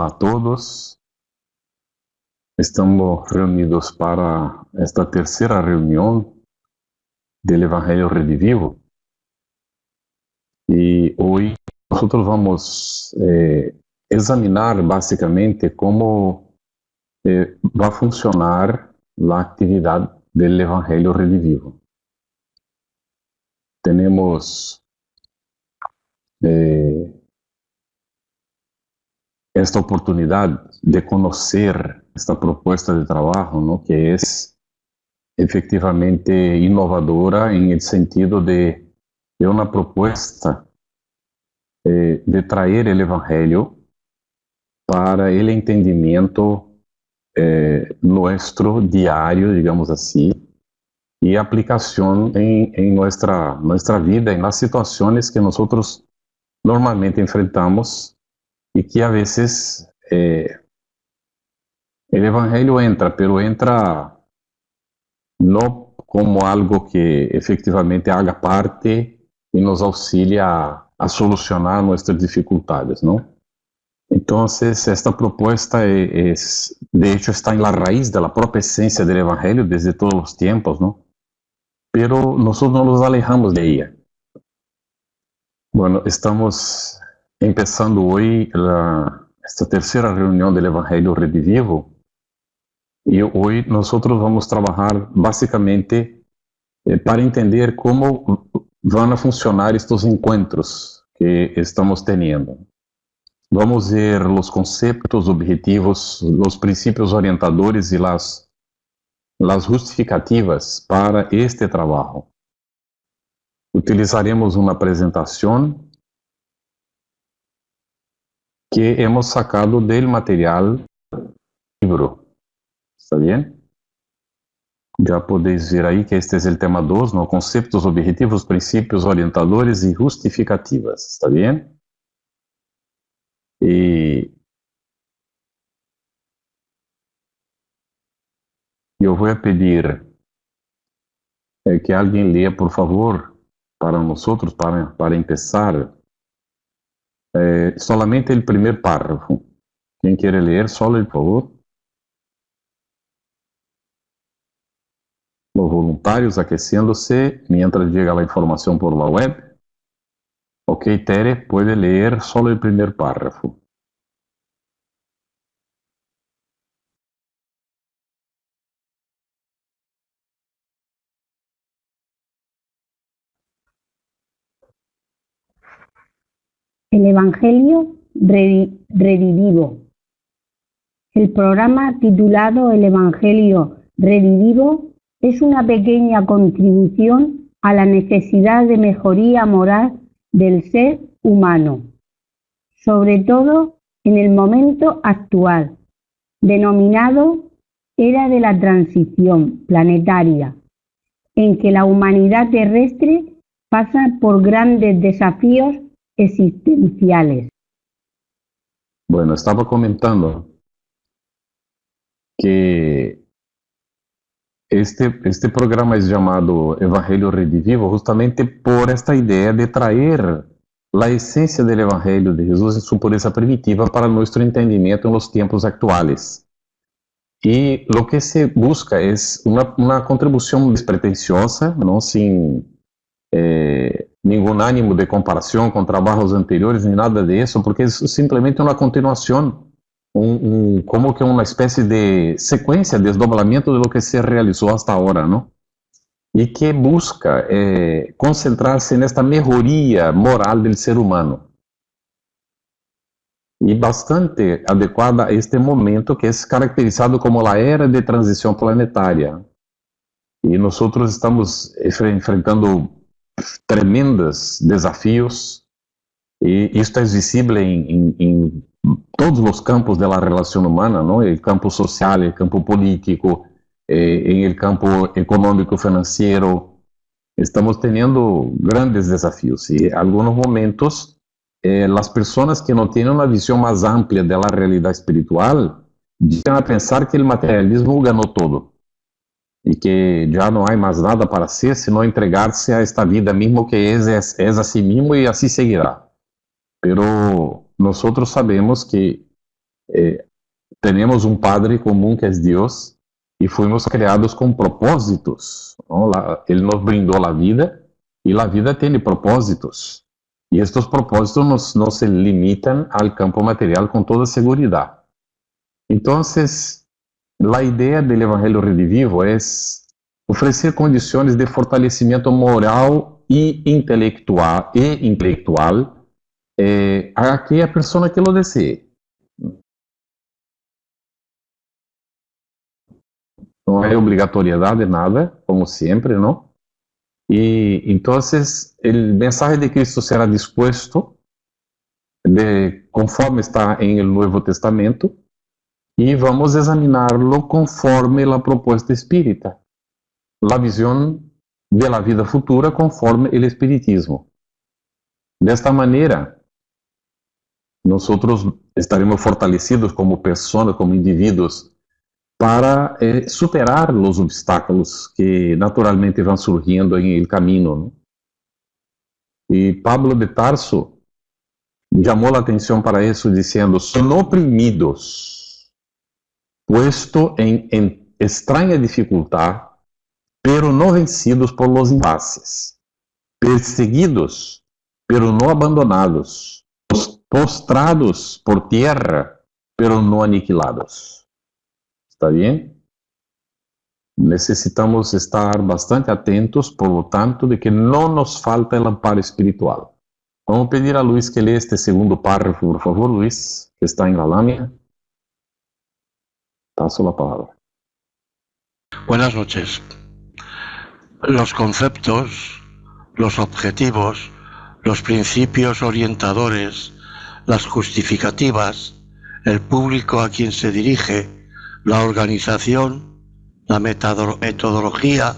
Olá a todos. Estamos reunidos para esta terceira reunião do Evangelho Redivivo e hoje nós vamos examinar basicamente como vai funcionar a atividade do Evangelho Redivivo. Temos esta oportunidade de conhecer esta proposta de trabalho, ¿no? Que é efectivamente inovadora em sentido de uma proposta de trazer o Evangelho para o entendimento nosso diário, digamos assim, e aplicação em nossa vida, nas situações que nós normalmente enfrentamos e que a vezes o Evangelho entra não como algo que efetivamente haga parte e nos auxilia a solucionar nossas dificuldades, não? Então, esta proposta de hecho, está na raiz da própria essência do Evangelho desde todos os tempos, não? Pero nós não nos alejamos de ella. Bueno, estamos empezando hoje esta terceira reunião do Evangelho Redivivo e hoje nós vamos trabalhar basicamente para entender como vão funcionar estes encontros que estamos tendo. Vamos ver os conceitos, objetivos, os princípios orientadores e as justificativas para este trabalho. Utilizaremos uma apresentação que hemos sacado del material libro. ¿Está bien? Já podéis ver aí que este é o tema 2, ¿no? Conceitos, objetivos, princípios orientadores e justificativas. ¿Está bien? E eu vou pedir que alguém leia, por favor, para nós, para começar, solamente o primeiro párrafo. Quem quer ler, solo, por favor. Los voluntarios aqueciéndose mientras llega la información por la web. Ok, Tere, puede leer solo el primer párrafo. El Evangelio Redivivo. El programa titulado El Evangelio Redivivo es una pequeña contribución a la necesidad de mejoría moral del ser humano, sobre todo en el momento actual, denominado Era de la Transición Planetaria, en que la humanidad terrestre pasa por grandes desafíos existenciales. Bueno, estaba comentando que este programa es llamado Evangelio Redivivo justamente por esta idea de traer la esencia del Evangelio de Jesús en su pureza primitiva para nuestro entendimiento en los tiempos actuales. Y lo que se busca es una contribución despretensiosa, ¿no? Sin ningún ánimo de comparación con trabajos anteriores ni nada de eso, porque es simplemente una continuación. Como que uma espécie de sequência, desdobramento de lo que se realizou hasta agora, não? E que busca concentrar-se nesta melhoria moral do ser humano. E bastante adequada a este momento que é caracterizado como a era de transição planetária. E nós estamos enfrentando tremendos desafios, e isto é visível em todos os campos da relação humana, ¿no? El campo social, el campo político, en el campo econômico financeiro. Estamos tendo grandes desafios e em alguns momentos as pessoas que não têm uma visão mais ampla da realidade espiritual llegan a pensar que o materialismo ganhou todo e que já não há mais nada para ser senão entregar-se a esta vida mesmo que é assim mesmo e assim seguirá. Pero nosotros sabemos que tenemos un Padre común que es Dios y fuimos creados con propósitos, ¿no? Él nos brindó la vida y la vida tiene propósitos. Y estos propósitos no se limitan al campo material con toda seguridad. Entonces, la idea del Evangelio Redivivo es ofrecer condiciones de fortalecimiento moral e intelectual a aquella persona que lo desee. No hay obligatoriedad de nada, como siempre, ¿no? Y entonces el mensaje de Cristo será dispuesto conforme está en el Nuevo Testamento y vamos a examinarlo conforme la propuesta espírita, la visión de la vida futura conforme el espiritismo. De esta manera, nosotros estaremos fortalecidos como personas, como individuos, para superar los obstáculos que naturalmente van surgiendo en el camino, ¿no? Y Pablo de Tarso llamó la atención para eso diciendo: son oprimidos, puesto en extraña dificultad, pero no vencidos por los impases, perseguidos, pero no abandonados, postrados por tierra, pero no aniquilados. ¿Está bien? Necesitamos estar bastante atentos, por lo tanto, de que no nos falta el amparo espiritual. Vamos a pedir a Luis que lea este segundo párrafo, por favor, Luis, que está en la lámina. Paso la palabra. Buenas noches. Los conceptos, los objetivos, los principios orientadores, las justificativas, el público a quien se dirige, la organización, la metodología,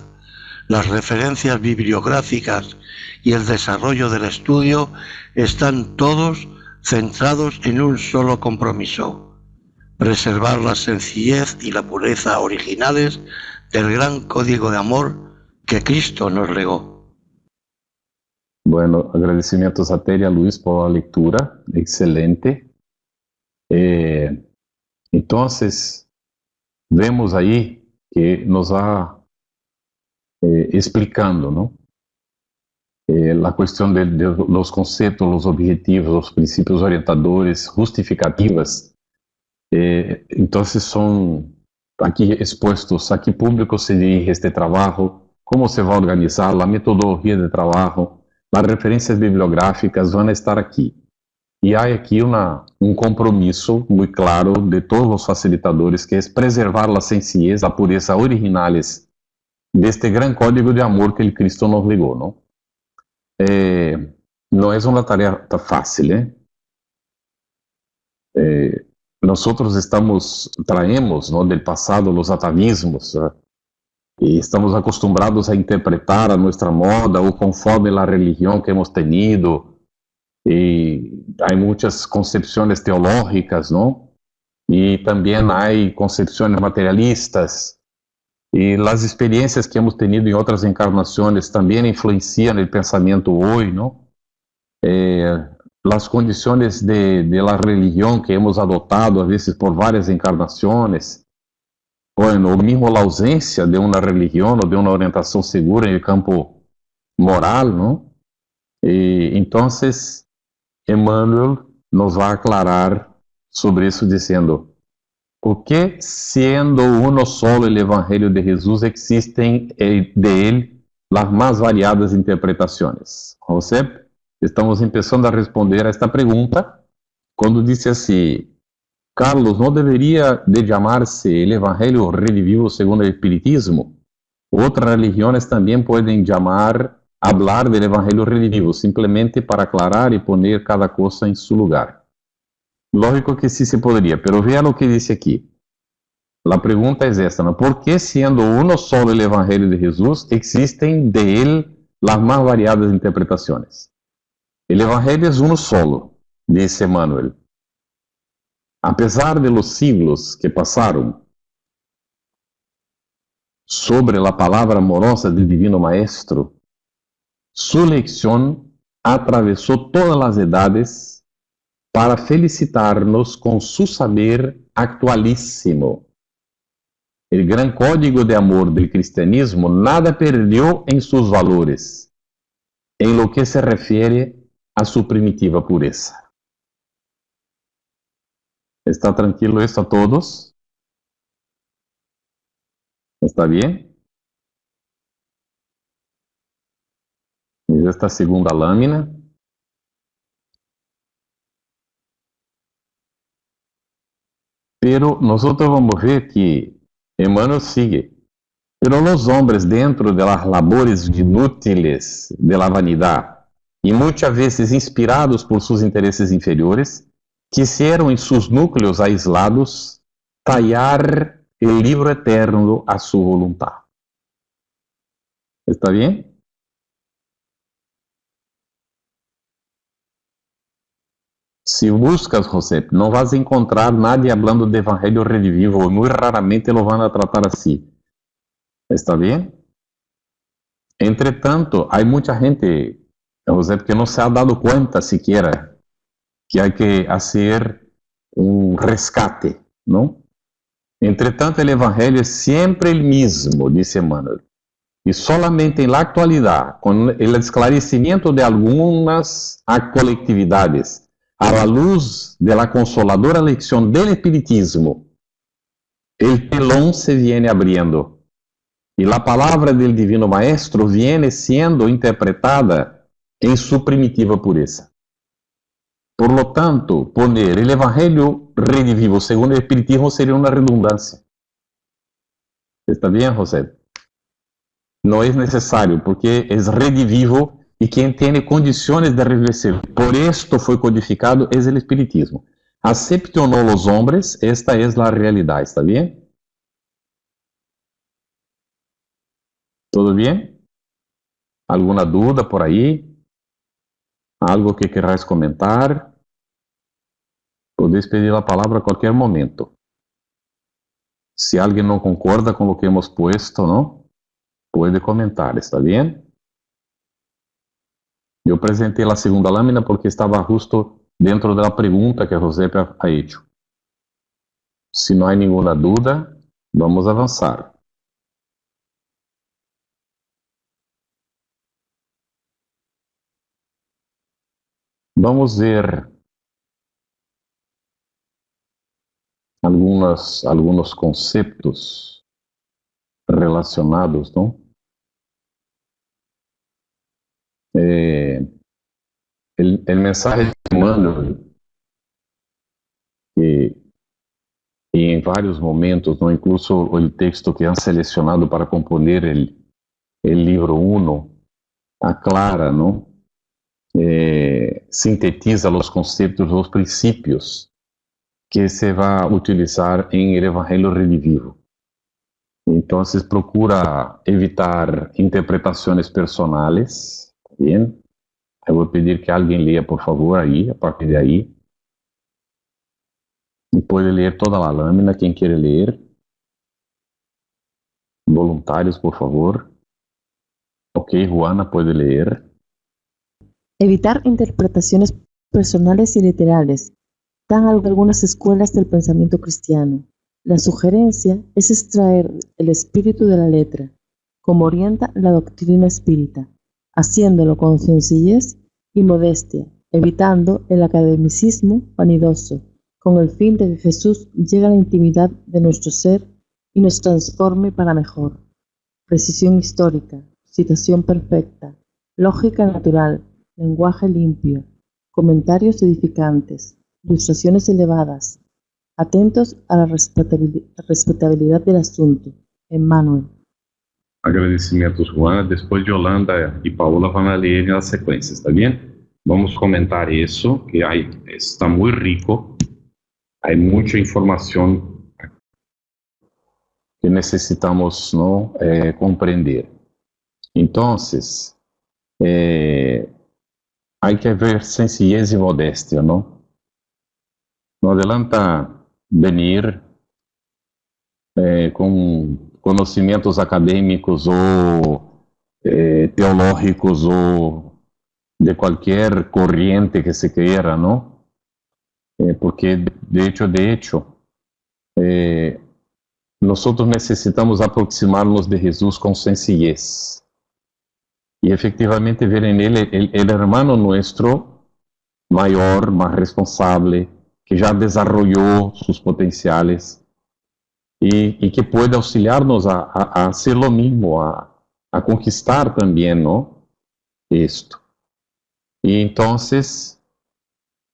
las referencias bibliográficas y el desarrollo del estudio están todos centrados en un solo compromiso: preservar la sencillez y la pureza originales del gran código de amor que Cristo nos legó. Bueno, agradecimientos a Tere y a Luis por la lectura, excelente. Entonces, vemos ahí que nos va explicando, ¿no? La cuestión de los conceptos, los objetivos, los principios orientadores, justificativas. Entonces son aquí expuestos a qué público se dirige este trabajo, cómo se va a organizar, la metodología de trabajo, las referencias bibliográficas van a estar aquí. Y hay aquí un compromiso muy claro de todos los facilitadores, que es preservar la sencillez, la pureza originales de este gran código de amor que el Cristo nos legó, ¿no? No es una tarea fácil, nosotros traemos, ¿no?, del pasado los atavismos, y estamos acostumbrados a interpretar a nuestra moda o conforme la religión que hemos tenido. Y hay muchas concepciones teológicas, ¿no? Y también hay concepciones materialistas. Y las experiencias que hemos tenido en otras encarnaciones también influencian el pensamiento hoy, ¿no? Las condiciones de la religión que hemos adoptado a veces por varias encarnaciones, bueno, o mismo la ausencia de una religión o de una orientación segura en el campo moral, ¿no? Y entonces Emmanuel nos va a aclarar sobre eso diciendo: ¿por qué siendo uno solo el Evangelio de Jesús existen de él las más variadas interpretaciones? José, estamos empezando a responder a esta pregunta cuando dice así: Carlos, ¿no debería de llamarse el Evangelio Redivivo según el Espiritismo? Otras religiones también pueden hablar del Evangelio Redivivo, simplemente para aclarar y poner cada cosa en su lugar. Lógico que sí se podría, pero vea lo que dice aquí. La pregunta es esta, ¿no? ¿Por qué siendo uno solo el Evangelio de Jesús existen de él las más variadas interpretaciones? El Evangelio es uno solo, dice Emmanuel. A pesar de los siglos que pasaron sobre la palabra amorosa del Divino Maestro, su lección atravesó todas las edades para felicitar-nos com su saber actualíssimo. El gran código de amor del cristianismo nada perdió en sus valores, en lo que se refiere a su primitiva pureza. ¿Está tranquilo esto a todos? ¿Está bien? Y esta segunda lámina. Pero nosotros vamos a ver que Emmanuel sigue. Pero los hombres dentro de las labores inútiles de la vanidad y muchas veces inspirados por sus intereses inferiores, quisieron en sus núcleos aislados tallar el libro eterno a su voluntad. ¿Está bien? Si buscas, José, no vas a encontrar nadie hablando de Evangelio Redivivo, muy raramente lo van a tratar así. ¿Está bien? Entre tanto, hay mucha gente, José, que no se ha dado cuenta siquiera que hay que hacer un rescate, ¿no? Entre tanto, el Evangelio es siempre el mismo, dice Emmanuel. Y solamente en la actualidad, con el esclarecimiento de algunas colectividades, a la luz de la consoladora lección del Espiritismo, el telón se viene abriendo y la palabra del Divino Maestro viene siendo interpretada en su primitiva pureza. Por lo tanto, poner el Evangelio Redivivo según el Espiritismo sería una redundancia. ¿Está bien, José? No es necesario, porque es redivivo y quien tiene condiciones de revertir. Por esto fue codificado, es el Espiritismo. Acepte o no los hombres, esta es la realidad, ¿está bien? ¿Todo bien? ¿Alguna duda por ahí? ¿Algo que queráis comentar? Podéis pedir la palabra a cualquier momento. Si alguien no concorda con lo que hemos puesto, ¿no? Puede comentar, ¿está bien? Yo presenté la segunda lámina porque estaba justo dentro de la pregunta que José ha hecho. Si no hay ninguna duda, vamos a avanzar. Vamos a ver algunos conceptos relacionados, ¿no? El mensaje de Emmanuel, y en varios momentos, ¿no? Incluso el texto que han seleccionado para componer el libro 1, aclara, ¿no? Sintetiza los conceptos, los principios que se va a utilizar en el Evangelio Redivivo. Entonces procura evitar interpretaciones personales. Bien, eu vou pedir que alguém leia, por favor, aí, a partir de aí. E pode ler toda a lâmina, quem quer ler. Voluntários, por favor. Ok, Juana puede leer. Evitar interpretaciones personales y literales dan algunas escuelas del pensamiento cristiano. La sugerencia es extraer el espíritu de la letra, como orienta la doctrina espírita, haciéndolo con sencillez y modestia, evitando el academicismo vanidoso, con el fin de que Jesús llegue a la intimidad de nuestro ser y nos transforme para mejor. Precisión histórica, citación perfecta, lógica natural, lenguaje limpio, comentarios edificantes, ilustraciones elevadas, atentos a la respetabilidad del asunto. Emmanuel. Agradecimentos, Juana. Después Yolanda y Paola van a leer en la secuencia, ¿está bien? Vamos a comentar eso, que está muy rico. Hay mucha información que necesitamos, ¿no? Comprender. Entonces, hay que ver sencillez y modestia, ¿no? No adelanta venir con conocimientos académicos o teológicos o de cualquier corriente que se quiera, ¿no? porque de hecho, nosotros necesitamos aproximarnos de Jesús con sencillez y efectivamente ver en él el hermano nuestro mayor, más responsable, que ya desarrolló sus potenciales y que puede auxiliarnos a hacer lo mismo, a conquistar también, ¿no? Esto. Y entonces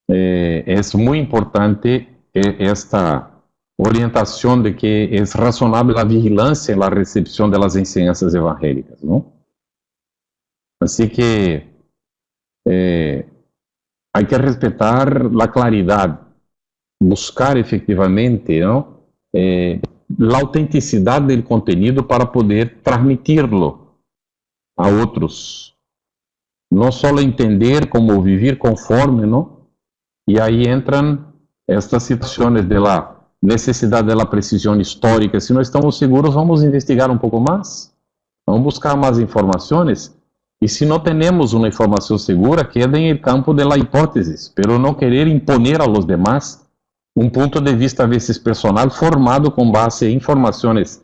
es muy importante esta orientación de que es razonable la vigilancia en la recepción de las enseñanzas evangélicas, ¿no? Así que hay que respetar la claridad, buscar efectivamente, ¿no? La autenticidad del contenido para poder transmitirlo a otros. No solo entender cómo vivir conforme, ¿no? Y ahí entran estas situaciones de la necesidad de la precisión histórica. Si no estamos seguros, vamos a investigar un poco más, vamos a buscar más informaciones. Y si no tenemos una información segura, queda en el campo de la hipótesis, pero no querer imponer a los demás un punto de vista a veces personal formado con base en informaciones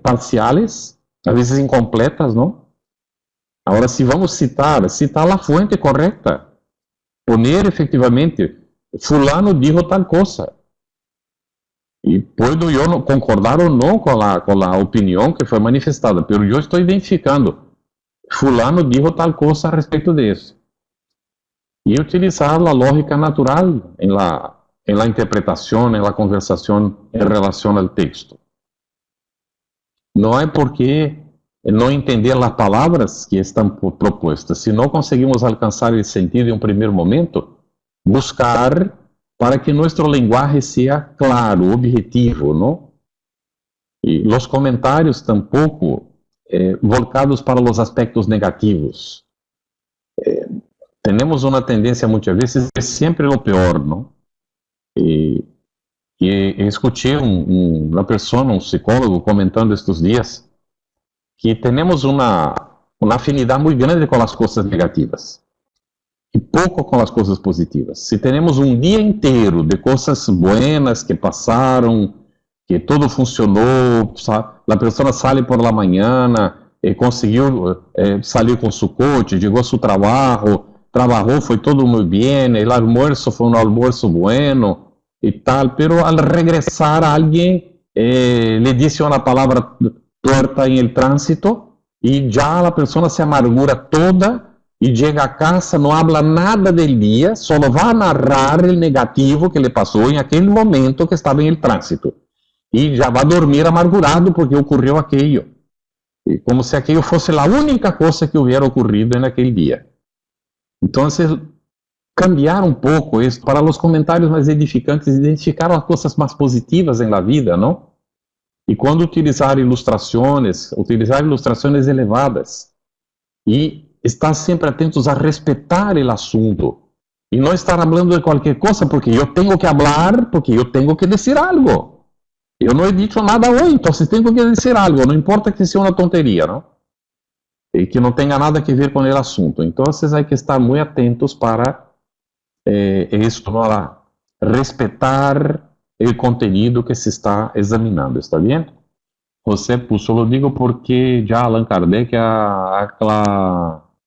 parciales, a veces incompletas, ¿no? Ahora, si vamos citar la fuente correcta, poner efectivamente, fulano dijo tal cosa. Y puedo yo no concordar o no con la opinión que fue manifestada, pero yo estoy identificando, fulano dijo tal cosa a respecto de eso. Y utilizar la lógica natural en la interpretación, en la conversación en relación al texto. No hay por qué no entender las palabras que están propuestas. Si no conseguimos alcanzar el sentido en un primer momento, buscar para que nuestro lenguaje sea claro, objetivo, ¿no? Y los comentarios tampoco volcados para los aspectos negativos. Tenemos una tendencia muchas veces de siempre lo peor, ¿no? Y escuché una persona, un psicólogo, comentando estos días que tenemos una afinidad muy grande con las cosas negativas y poco con las cosas positivas. Si tenemos un día entero de cosas buenas que pasaron, que todo funcionó, la persona sale por la mañana, consiguió salir con su coche, llegó a su trabajo, trabajó, fue todo muy bien, el almuerzo fue un almuerzo bueno y tal, pero al regresar alguien le dice una palabra torta en el tránsito y ya la persona se amargura toda y llega a casa, no habla nada del día, solo va a narrar el negativo que le pasó en aquel momento que estaba en el tránsito. Y ya va a dormir amargurado porque ocurrió aquello. Y como si aquello fuese la única cosa que hubiera ocurrido en aquel día. Entonces, cambiar un poco esto para los comentarios más edificantes, identificar las cosas más positivas en la vida, ¿no? Y cuando utilizar ilustraciones elevadas. Y estar siempre atentos a respetar el asunto. Y no estar hablando de cualquier cosa porque yo tengo que hablar, porque yo tengo que decir algo. Yo no he dicho nada hoy, entonces tengo que decir algo, no importa que sea una tontería, ¿no? Y que no tenga nada que ver con el asunto. Entonces hay que estar muy atentos para esto, ¿no? A respetar el contenido que se está examinando, ¿está bien? José puso, lo digo porque ya Allan Kardec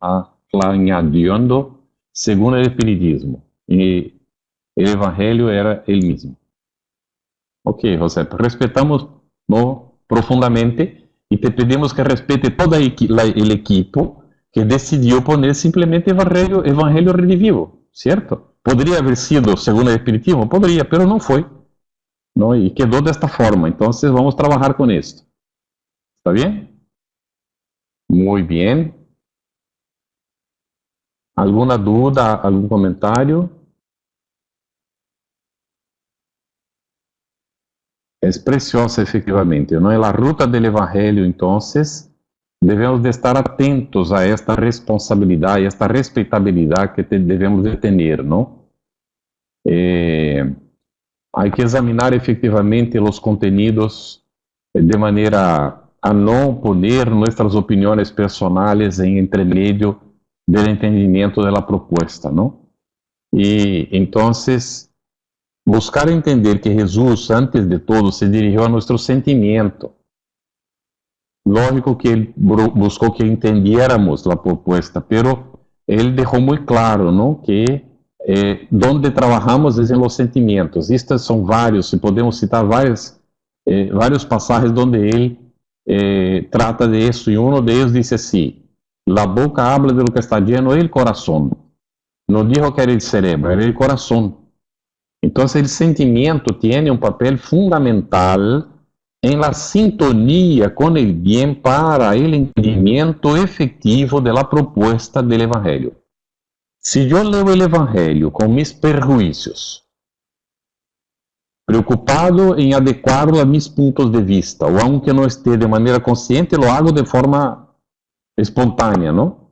aclañadiendo según el espiritismo, y el evangelio era el mismo. Ok, José, respetamos, ¿no?, profundamente y te pedimos que respete todo el equipo que decidió poner simplemente evangelio redivivo, ¿cierto? Podría haber sido según el espiritismo, podría, pero no fue, ¿no? Y quedó de esta forma. Entonces vamos a trabajar con esto. ¿Está bien? Muy bien. ¿Alguna duda, algún comentario? Es preciosa efectivamente, ¿no? En la ruta del Evangelio, entonces, debemos de estar atentos a esta responsabilidad y esta respetabilidad que debemos de tener, ¿no? Hay que examinar efectivamente los contenidos de manera a no poner nuestras opiniones personales en entremedio del entendimiento de la propuesta, ¿no? Y entonces, buscar entender que Jesús, antes de todo, se dirigió a nuestro sentimiento. Lógico que Él buscó que entendiéramos la propuesta, pero Él dejó muy claro, ¿no?, que donde trabajamos es en los sentimientos. Estos son varios, y podemos citar varios pasajes donde Él trata de eso, y uno de ellos dice así: la boca habla de lo que está lleno el corazón. No dijo que era el cerebro, era el corazón. Entonces el sentimiento tiene un papel fundamental en la sintonía con el bien para el entendimiento efectivo de la propuesta del Evangelio. Si yo leo el Evangelio con mis perjuicios, preocupado en adecuarlo a mis puntos de vista, o aunque no esté de manera consciente, lo hago de forma espontánea, ¿no?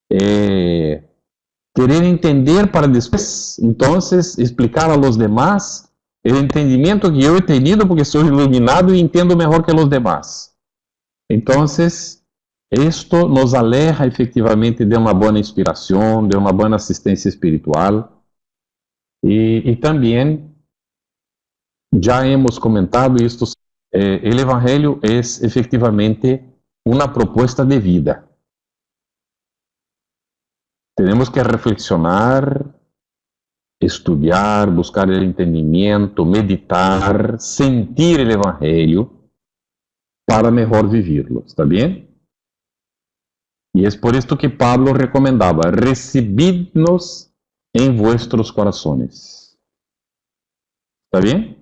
Querer entender para después, entonces, explicar a los demás el entendimiento que yo he tenido porque soy iluminado y entiendo mejor que los demás. Entonces, esto nos aleja efectivamente de una buena inspiración, de una buena asistencia espiritual. Y también, ya hemos comentado esto, el Evangelio es efectivamente una propuesta de vida. Tenemos que reflexionar, estudiar, buscar el entendimiento, meditar, sentir el Evangelio para mejor vivirlo. ¿Está bien? Y es por esto que Pablo recomendaba: recibidnos en vuestros corazones. ¿Está bien?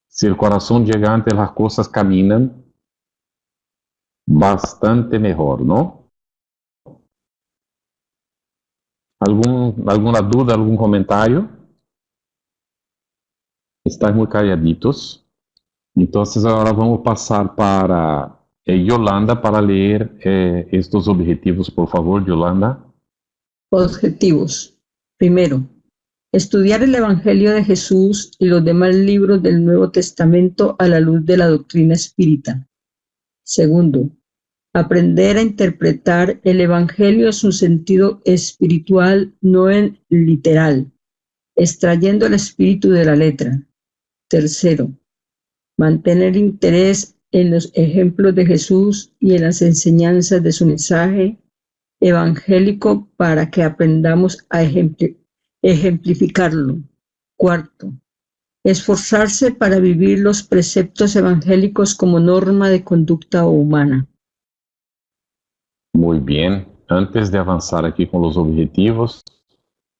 Si el corazón llega antes, las cosas caminan bastante mejor, ¿no? ¿Alguna duda, algún comentario? Están muy calladitos. Entonces ahora vamos a pasar para Yolanda para leer estos objetivos. Por favor, Yolanda. Objetivos. Primero, estudiar el Evangelio de Jesús y los demás libros del Nuevo Testamento a la luz de la doctrina espírita. Segundo, aprender a interpretar el Evangelio en su sentido espiritual, no en literal, extrayendo el espíritu de la letra. Tercero, mantener interés en los ejemplos de Jesús y en las enseñanzas de su mensaje evangélico para que aprendamos a ejemplificarlo. Cuarto, esforzarse para vivir los preceptos evangélicos como norma de conducta humana. Muy bien. Antes de avanzar aquí con los objetivos,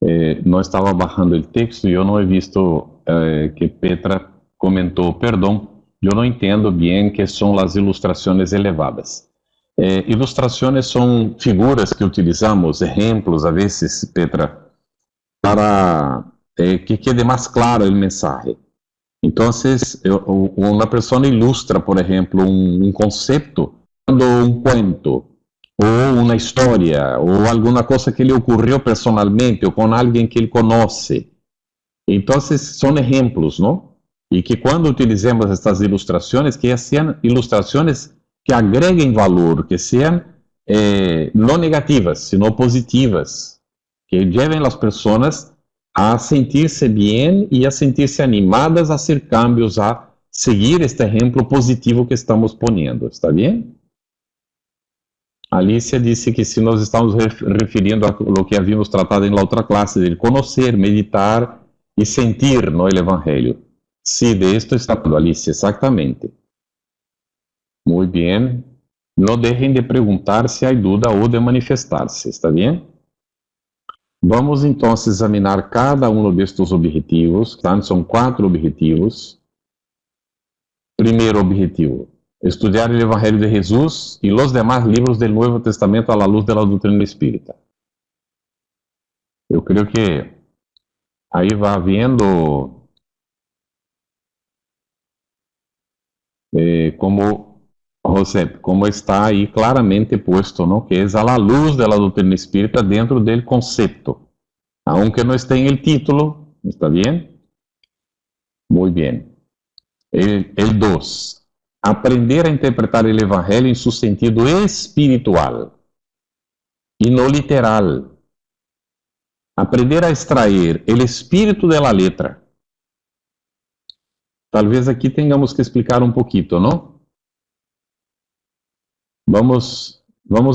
no estaba bajando el texto y yo no he visto que Petra comentó, perdón, yo no entiendo bien qué son las ilustraciones elevadas. Ilustraciones son figuras que utilizamos, ejemplos a veces, Petra, para que quede más claro el mensaje. Entonces, una persona ilustra, por ejemplo, un concepto, un cuento, o una historia, o alguna cosa que le ocurrió personalmente, o con alguien que él conoce. Entonces, son ejemplos, ¿no? Y que cuando utilicemos estas ilustraciones, que sean ilustraciones que agreguen valor, que sean no negativas, sino positivas, que lleven a las personas a sentirse bien y a sentirse animadas a hacer cambios, a seguir este ejemplo positivo que estamos poniendo. ¿Está bien? Alicia disse que se nós estamos referindo a lo que havíamos tratado em la outra classe, de conhecer, meditar e sentir no el Evangelio. Sí, de esto está hablando, Alicia, exactamente. Muy bien. No dejen de preguntar si hay duda ou de manifestar-se, ¿está bien? Vamos entonces examinar cada uno de estos objetivos. Son 4 objetivos. Primeiro objetivo: estudiar el Evangelio de Jesús y los demás libros del Nuevo Testamento a la luz de la doctrina espírita. Yo creo que ahí va viendo como está ahí claramente puesto, ¿no? Que es a la luz de la doctrina espírita dentro del concepto. Aunque no esté en el título, ¿está bien? Muy bien. El 2. Aprender a interpretar el Evangelio en su sentido espiritual y no literal, aprender a extrair o espírito da letra. Talvez aqui tenhamos que explicar um pouquinho, não? Vamos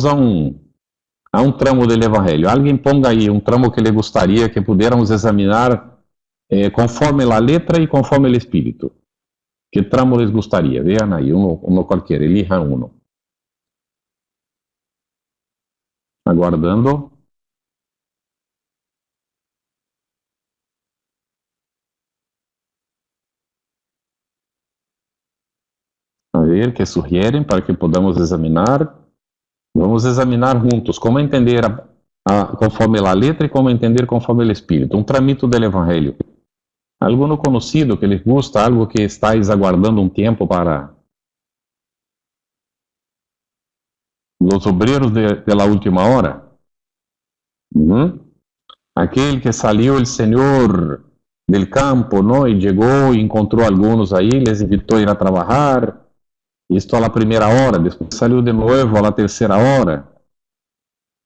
a um tramo do Evangelho. Alguém ponga aí um tramo que lhe gostaria que pudiéramos examinar conforme a letra e conforme o espírito. Que tramo les gostaria? Vean aí, uno qualquer, elija uno. Aguardando. A ver, que sugerem para que podamos examinar. Vamos examinar juntos como entender conforme a letra e como entender conforme o espírito. Um tramito do Evangelho. Alguno conhecido que lhes gusta, algo que estáis aguardando um tempo para os obreiros de la última hora. Aquele que saliu o Senhor del campo, ¿no? E chegou e encontrou alguns aí, les invitou a ir a trabalhar. Isto a la primeira hora, depois saiu de novo a la terceira hora.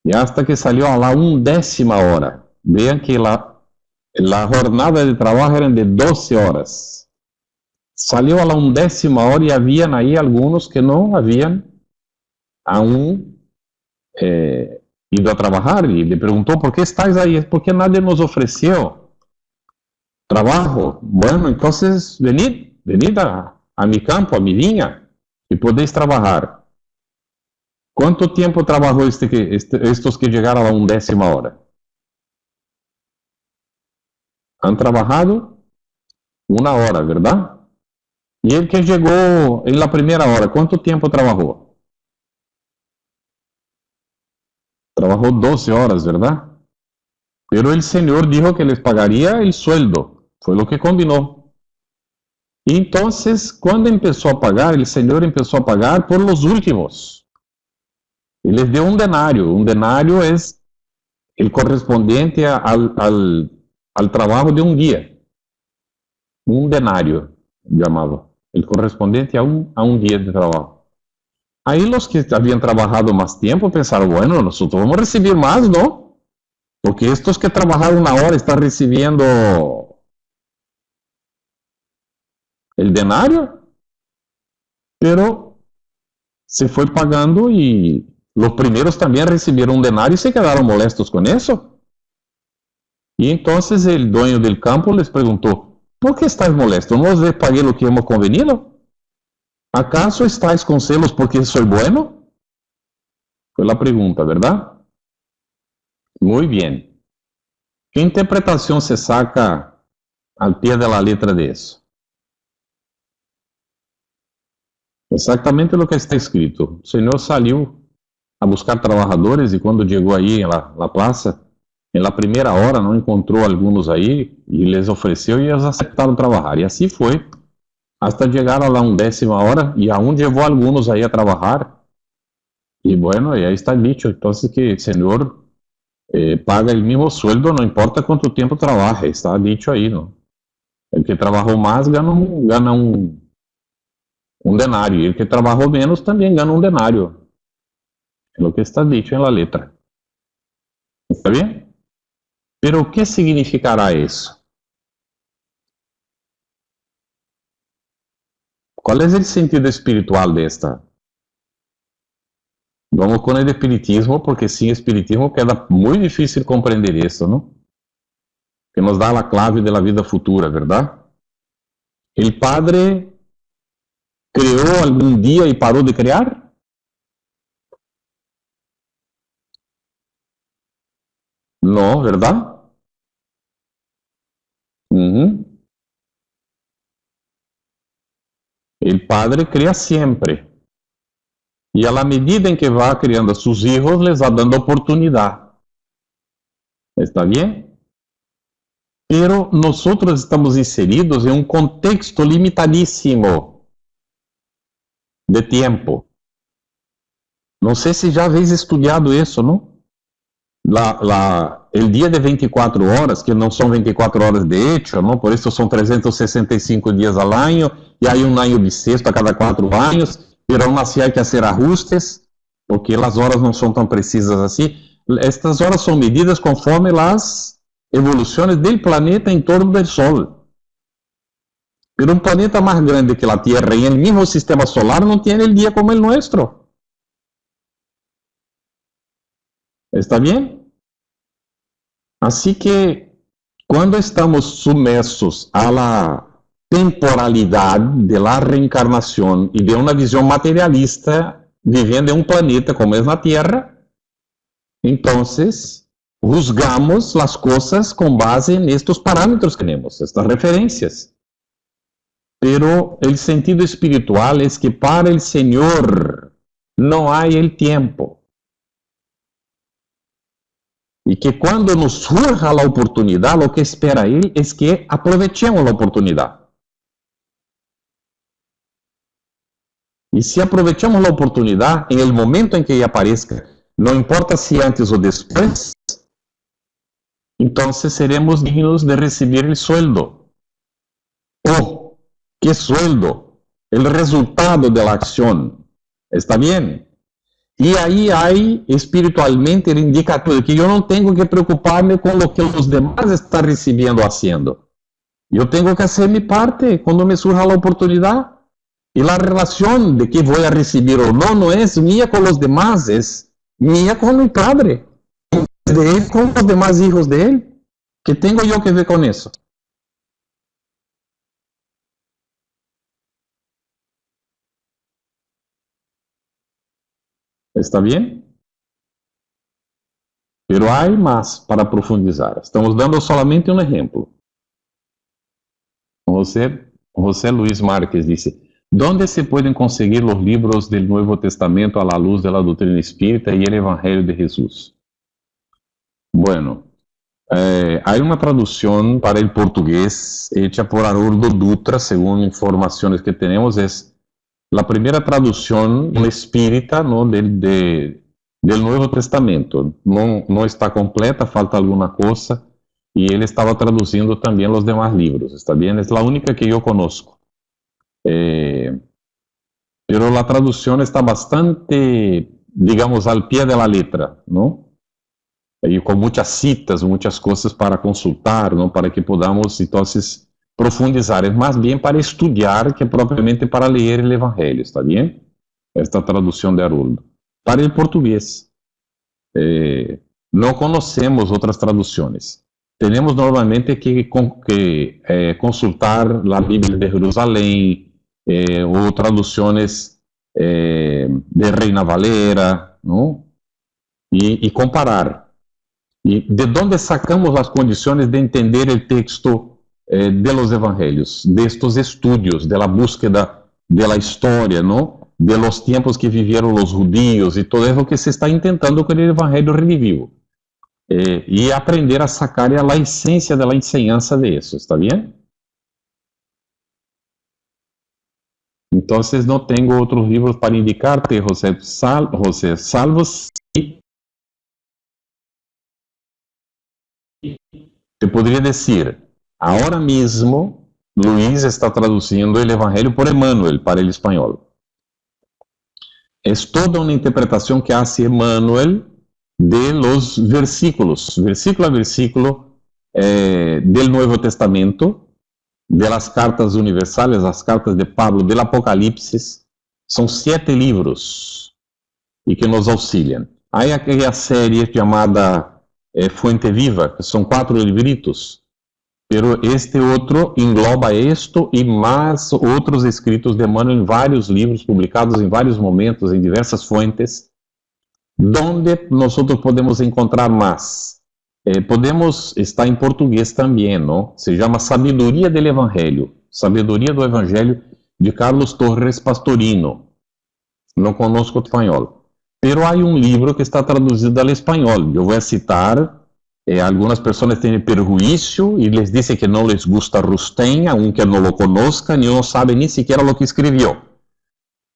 E hasta que salió a la 1ª hora. Vean que la jornada de trabajo era de 12 horas. Salió a la 1ª hora y habían ahí algunos que no habían aún ido a trabajar. Y le preguntó, ¿por qué estáis ahí? Es porque nadie nos ofreció trabajo. Bueno, entonces venid a mi campo, a mi viña, y podéis trabajar. ¿Cuánto tiempo trabajó estos que llegaron a la 1ª hora? Han trabajado 1 hora, ¿verdad? Y el que llegó en la primera hora, ¿cuánto tiempo trabajó? Trabajó 12 horas, ¿verdad? Pero el Señor dijo que les pagaría el sueldo. Fue lo que combinó. Y entonces, cuando empezó a pagar, el Señor empezó a pagar por los últimos. Y les dio un denario. Un denario es el correspondiente al trabajo de un día. Un denario, llamado. El correspondiente a un día de trabajo. Ahí los que habían trabajado más tiempo pensaron, bueno, nosotros vamos a recibir más, ¿no? Porque estos que trabajaron 1 hora están recibiendo el denario. Pero se fue pagando y los primeros también recibieron un denario y se quedaron molestos con eso. Y entonces el dueño del campo les preguntó, ¿por qué estáis molestos? ¿No os les pagué lo que hemos convenido? ¿Acaso estáis con celos porque soy bueno? Fue la pregunta, ¿verdad? Muy bien. ¿Qué interpretación se saca al pie de la letra de eso? Exactamente lo que está escrito. El Señor salió a buscar trabajadores y cuando llegó ahí en la plaza, en la primera hora no encontró algunos ahí y les ofreció y ellos aceptaron trabajar. Y así fue hasta llegar a la 1ª hora y aún llevó a algunos ahí a trabajar. Y bueno, y ahí está dicho, entonces que el Señor paga el mismo sueldo, no importa cuánto tiempo trabaje, está dicho ahí, ¿no? El que trabajó más gana un denario y el que trabajó menos también gana un denario. Es lo que está dicho en la letra. ¿Está bien? Pero ¿qué significará eso? ¿Cuál es el sentido espiritual de esta? Vamos con el espiritismo, porque sin espiritismo queda muy difícil comprender eso, ¿no? Que nos da la clave de la vida futura, ¿verdad? ¿El Padre creó algún día y paró de crear? No, ¿verdad? El Padre crea siempre. Y a la medida en que va criando a sus hijos, les va dando oportunidad. ¿Está bien? Pero nosotros estamos inseridos en un contexto limitadísimo de tiempo. No sé si ya habéis estudiado eso, ¿no? El día de 24 horas, que no son 24 horas de hecho, ¿no? Por eso son 365 días al año, y hay un año bisiesto a cada 4 años, pero aún así hay que hacer ajustes, porque las horas no son tan precisas así. Estas horas son medidas conforme las evoluciones del planeta en torno del Sol. Pero un planeta más grande que la Tierra y el mismo sistema solar no tiene el día como el nuestro. ¿Está bien? Así que cuando estamos sumersos a la temporalidad de la reencarnación y de una visión materialista viviendo en un planeta como es la Tierra, entonces juzgamos las cosas con base en estos parámetros que tenemos, estas referencias. Pero el sentido espiritual es que para el Señor no hay el tiempo. Y que cuando nos surja la oportunidad, lo que espera Él es que aprovechemos la oportunidad. Y si aprovechamos la oportunidad en el momento en que ella aparezca, no importa si antes o después, entonces seremos dignos de recibir el sueldo. ¡Oh! ¿Qué sueldo? El resultado de la acción. ¿Está bien? Y ahí hay espiritualmente el indicativo de que yo no tengo que preocuparme con lo que los demás están recibiendo, haciendo. Yo tengo que hacer mi parte cuando me surja la oportunidad. Y la relación de que voy a recibir o no es mía con los demás, es mía con mi Padre. De Él con los demás hijos de Él. ¿Qué tengo yo que ver con eso? ¿Está bien? Pero hay más para profundizar. Estamos dando solamente un ejemplo. José Luis Márquez dice: ¿dónde se pueden conseguir los libros del Nuevo Testamento a la luz de la doctrina espírita y el Evangelio de Jesús? Bueno, hay una traducción para el portugués hecha por Haroldo Dutra, según informaciones que tenemos. Es la primera traducción espírita, ¿no?, del Nuevo Testamento. No está completa, falta alguna cosa, y él estaba traduciendo también los demás libros, ¿está bien? Es la única que yo conozco. Pero la traducción está bastante, digamos, al pie de la letra, ¿no? Y con muchas citas, muchas cosas para consultar, ¿no? Para que podamos, entonces, profundizar. Es más bien para estudiar que propiamente para leer el Evangelio, ¿está bien? Esta traducción de Haroldo. Para el portugués, no conocemos otras traducciones. Tenemos normalmente que consultar la Biblia de Jerusalén, o traducciones de Reina Valera, ¿no? Y comparar. ¿Y de dónde sacamos las condiciones de entender el texto de los evangelios? De estos estudios, de la búsqueda de la historia, ¿no? De los tiempos que vivieron los judíos y todo eso que se está intentando con el evangelio revivido. Y aprender a sacar la esencia de la enseñanza de eso, ¿está bien? Entonces no tengo otros libros para indicarte, José, salvo si te podría decir, ahora mismo Luis está traduciendo el Evangelio por Emmanuel para el español. Es toda una interpretación que hace Emmanuel de los versículos, versículo a versículo, del Nuevo Testamento, de las cartas universales, las cartas de Pablo, del Apocalipsis. Son 7 libros y que nos auxilian. Hay aquella serie llamada Fuente Viva, que son 4 libritos, pero este otro engloba esto y más otros escritos de Emmanuel en varios libros publicados en varios momentos, en diversas fuentes, donde nosotros podemos encontrar más. Está en portugués también, ¿no? Se llama Sabedoria del Evangelio, Sabedoria do Evangelho, de Carlos Torres Pastorino. No conozco español. Pero hay un libro que está traducido al español. Yo voy a citar, algunas personas tienen perjuicio y les dice que no les gusta Rustem, aunque no lo conozcan y no saben ni siquiera lo que escribió.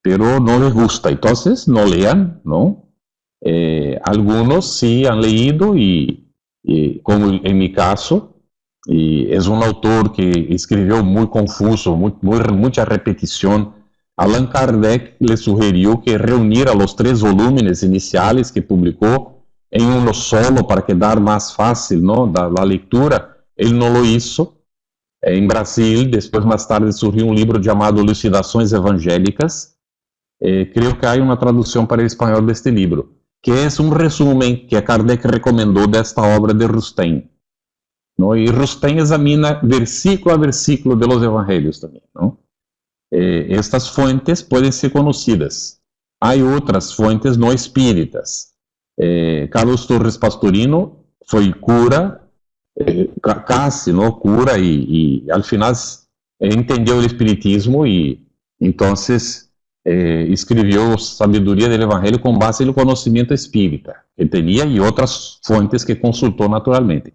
Pero no les gusta, entonces no lean, ¿no? Algunos sí han leído y como en mi caso, y es un autor que escribió muy confuso, mucha repetición. Allan Kardec le sugirió que reuniera los 3 volúmenes iniciales que publicó em uno solo para quedar mais fácil, não, da leitura. Ele não lo hizo. Em Brasil, depois mais tarde surgiu um livro chamado Elucidações Evangélicas. Creio que há uma tradução para o espanhol deste livro, que é um resumen que Kardec recomendou desta obra de Rustem. Não? E Rustem examina versículo a versículo de los evangelhos também. Não? Estas fontes podem ser conhecidas. Há outras fontes não espíritas. Carlos Torres Pastorino foi cura, casi, não, cura e al final entendeu o espiritismo e então escreveu Sabedoria do Evangelho com base no conhecimento espírita que tinha e outras fontes que consultou naturalmente.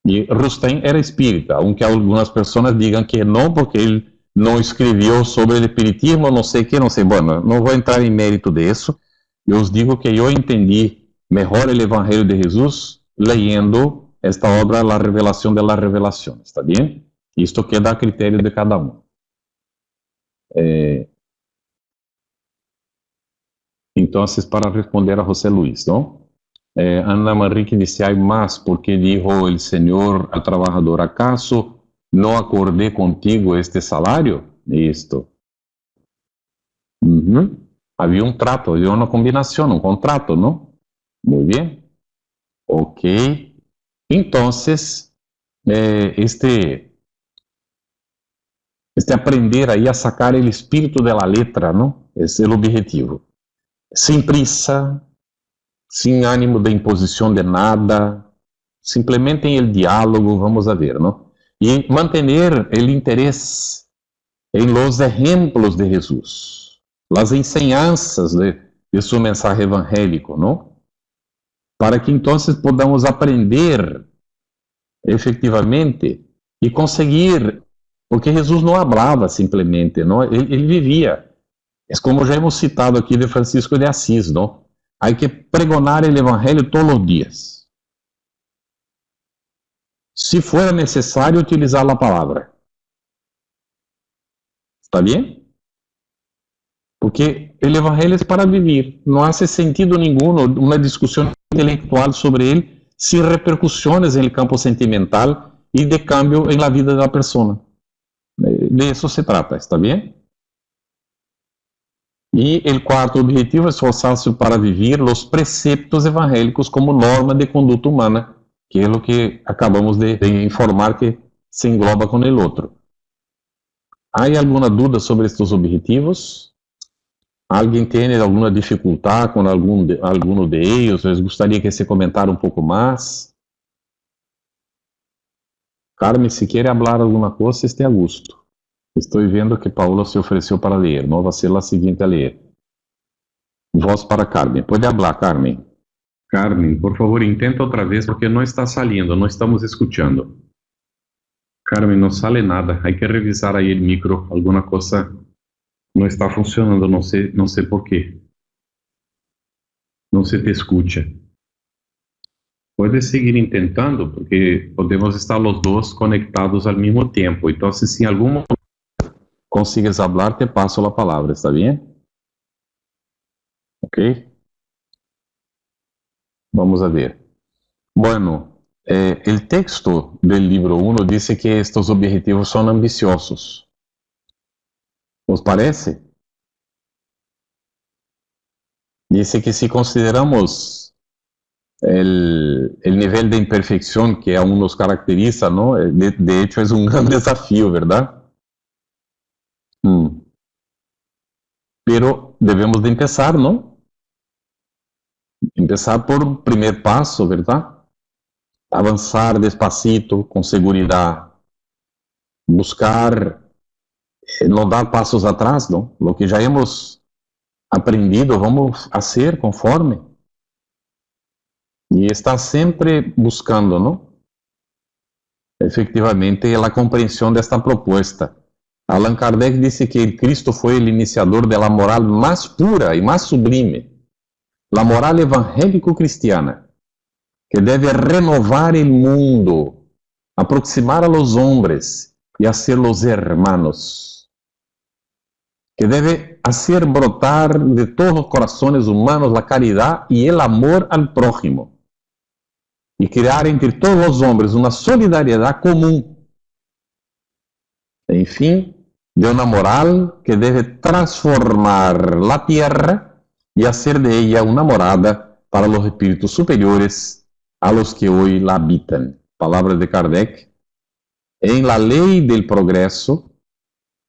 E Rustem era espírita, aunque algumas pessoas digam que não, porque ele não escreveu sobre o espiritismo, não sei o que, não sei. Bueno, não vou entrar em mérito disso. Eu os digo que eu entendi melhor o Evangelho de Jesus leyendo esta obra, La Revelación de las Revelaciones, ¿está bien? Isto queda a critério de cada um. Então, para responder a José Luis, não? Ana Manrique disse, hay más, porque dijo el Señor al trabajador, ¿acaso no acordé contigo este salario? Isto. Havia um trato, havia uma combinação, um contrato, não? Muito bem. Ok. Então, este aprender aí a sacar o espírito da letra, não? Esse é o objetivo. Sem prisa, sem ânimo de imposição de nada, simplesmente em el diálogo, vamos a ver, não? E manter o interesse em los ejemplos de Jesus, las enseñanzas de su mensaje evangélico, não? Para que então podamos aprender efetivamente e conseguir, porque Jesus não falava simplesmente, não? Ele vivia. É como já hemos citado aqui de Francisco de Assis, não? Há que pregonar o evangelho todos os dias. Se for necessário utilizar a palavra. Está bem? Porque o evangelho é para viver. Não há sentido nenhum uma discussão intelectual sobre ele sem repercussões no campo sentimental e de cambio em la vida da pessoa. De isso se trata, está bem? E o quarto objetivo é esforçar-se para viver os preceptos evangélicos como norma de conduta humana, que é o que acabamos de informar que se engloba com o outro. Há alguma dúvida sobre estes objetivos? Alguém tem alguma dificuldade com algum de eles? Eu gostaria que se comentara um pouco mais. Carmen, se quer falar alguma coisa, esteja a gosto. Estou vendo que Paula se ofereceu para ler. Não vai ser a seguinte a ler. Voz para Carmen. Pode falar, Carmen. Carmen, por favor, intenta outra vez, porque não está saliendo, não estamos escutando. Carmen, não sale nada. Há que revisar aí o micro. Alguma coisa não está funcionando, não sei por quê. Não se te escuta. Pode seguir tentando, porque podemos estar os dois conectados ao mesmo tempo. Então, se em algum momento consigues falar, te passo a palavra, está bem? Ok? Vamos a ver. Bueno, o texto do livro 1 diz que estes objetivos são ambiciosos. ¿Os parece? Diz que se consideramos o nível de imperfeição que aún nos caracteriza, ¿no? De hecho, é um grande desafio, ¿verdad? Pero debemos de empezar, ¿no? Empezar por un primer paso, ¿verdad? Avanzar despacito, con seguridad. Buscar no dar passos atrás, ¿no? Lo que ya hemos aprendido, vamos a hacer conforme. E está sempre buscando, ¿no? Efectivamente, a compreensão desta proposta. Allan Kardec disse que Cristo foi o iniciador da moral mais pura e mais sublime, a moral evangélico-cristiana, que deve renovar o mundo, aproximar a los hombres e hacer los hermanos. que debe hacer brotar de todos los corazones humanos la caridad y el amor al prójimo, y crear entre todos los hombres una solidaridad común. En fin, de una moral que debe transformar la tierra y hacer de ella una morada para los espíritus superiores a los que hoy la habitan. Palabras de Kardec. En la ley del progreso,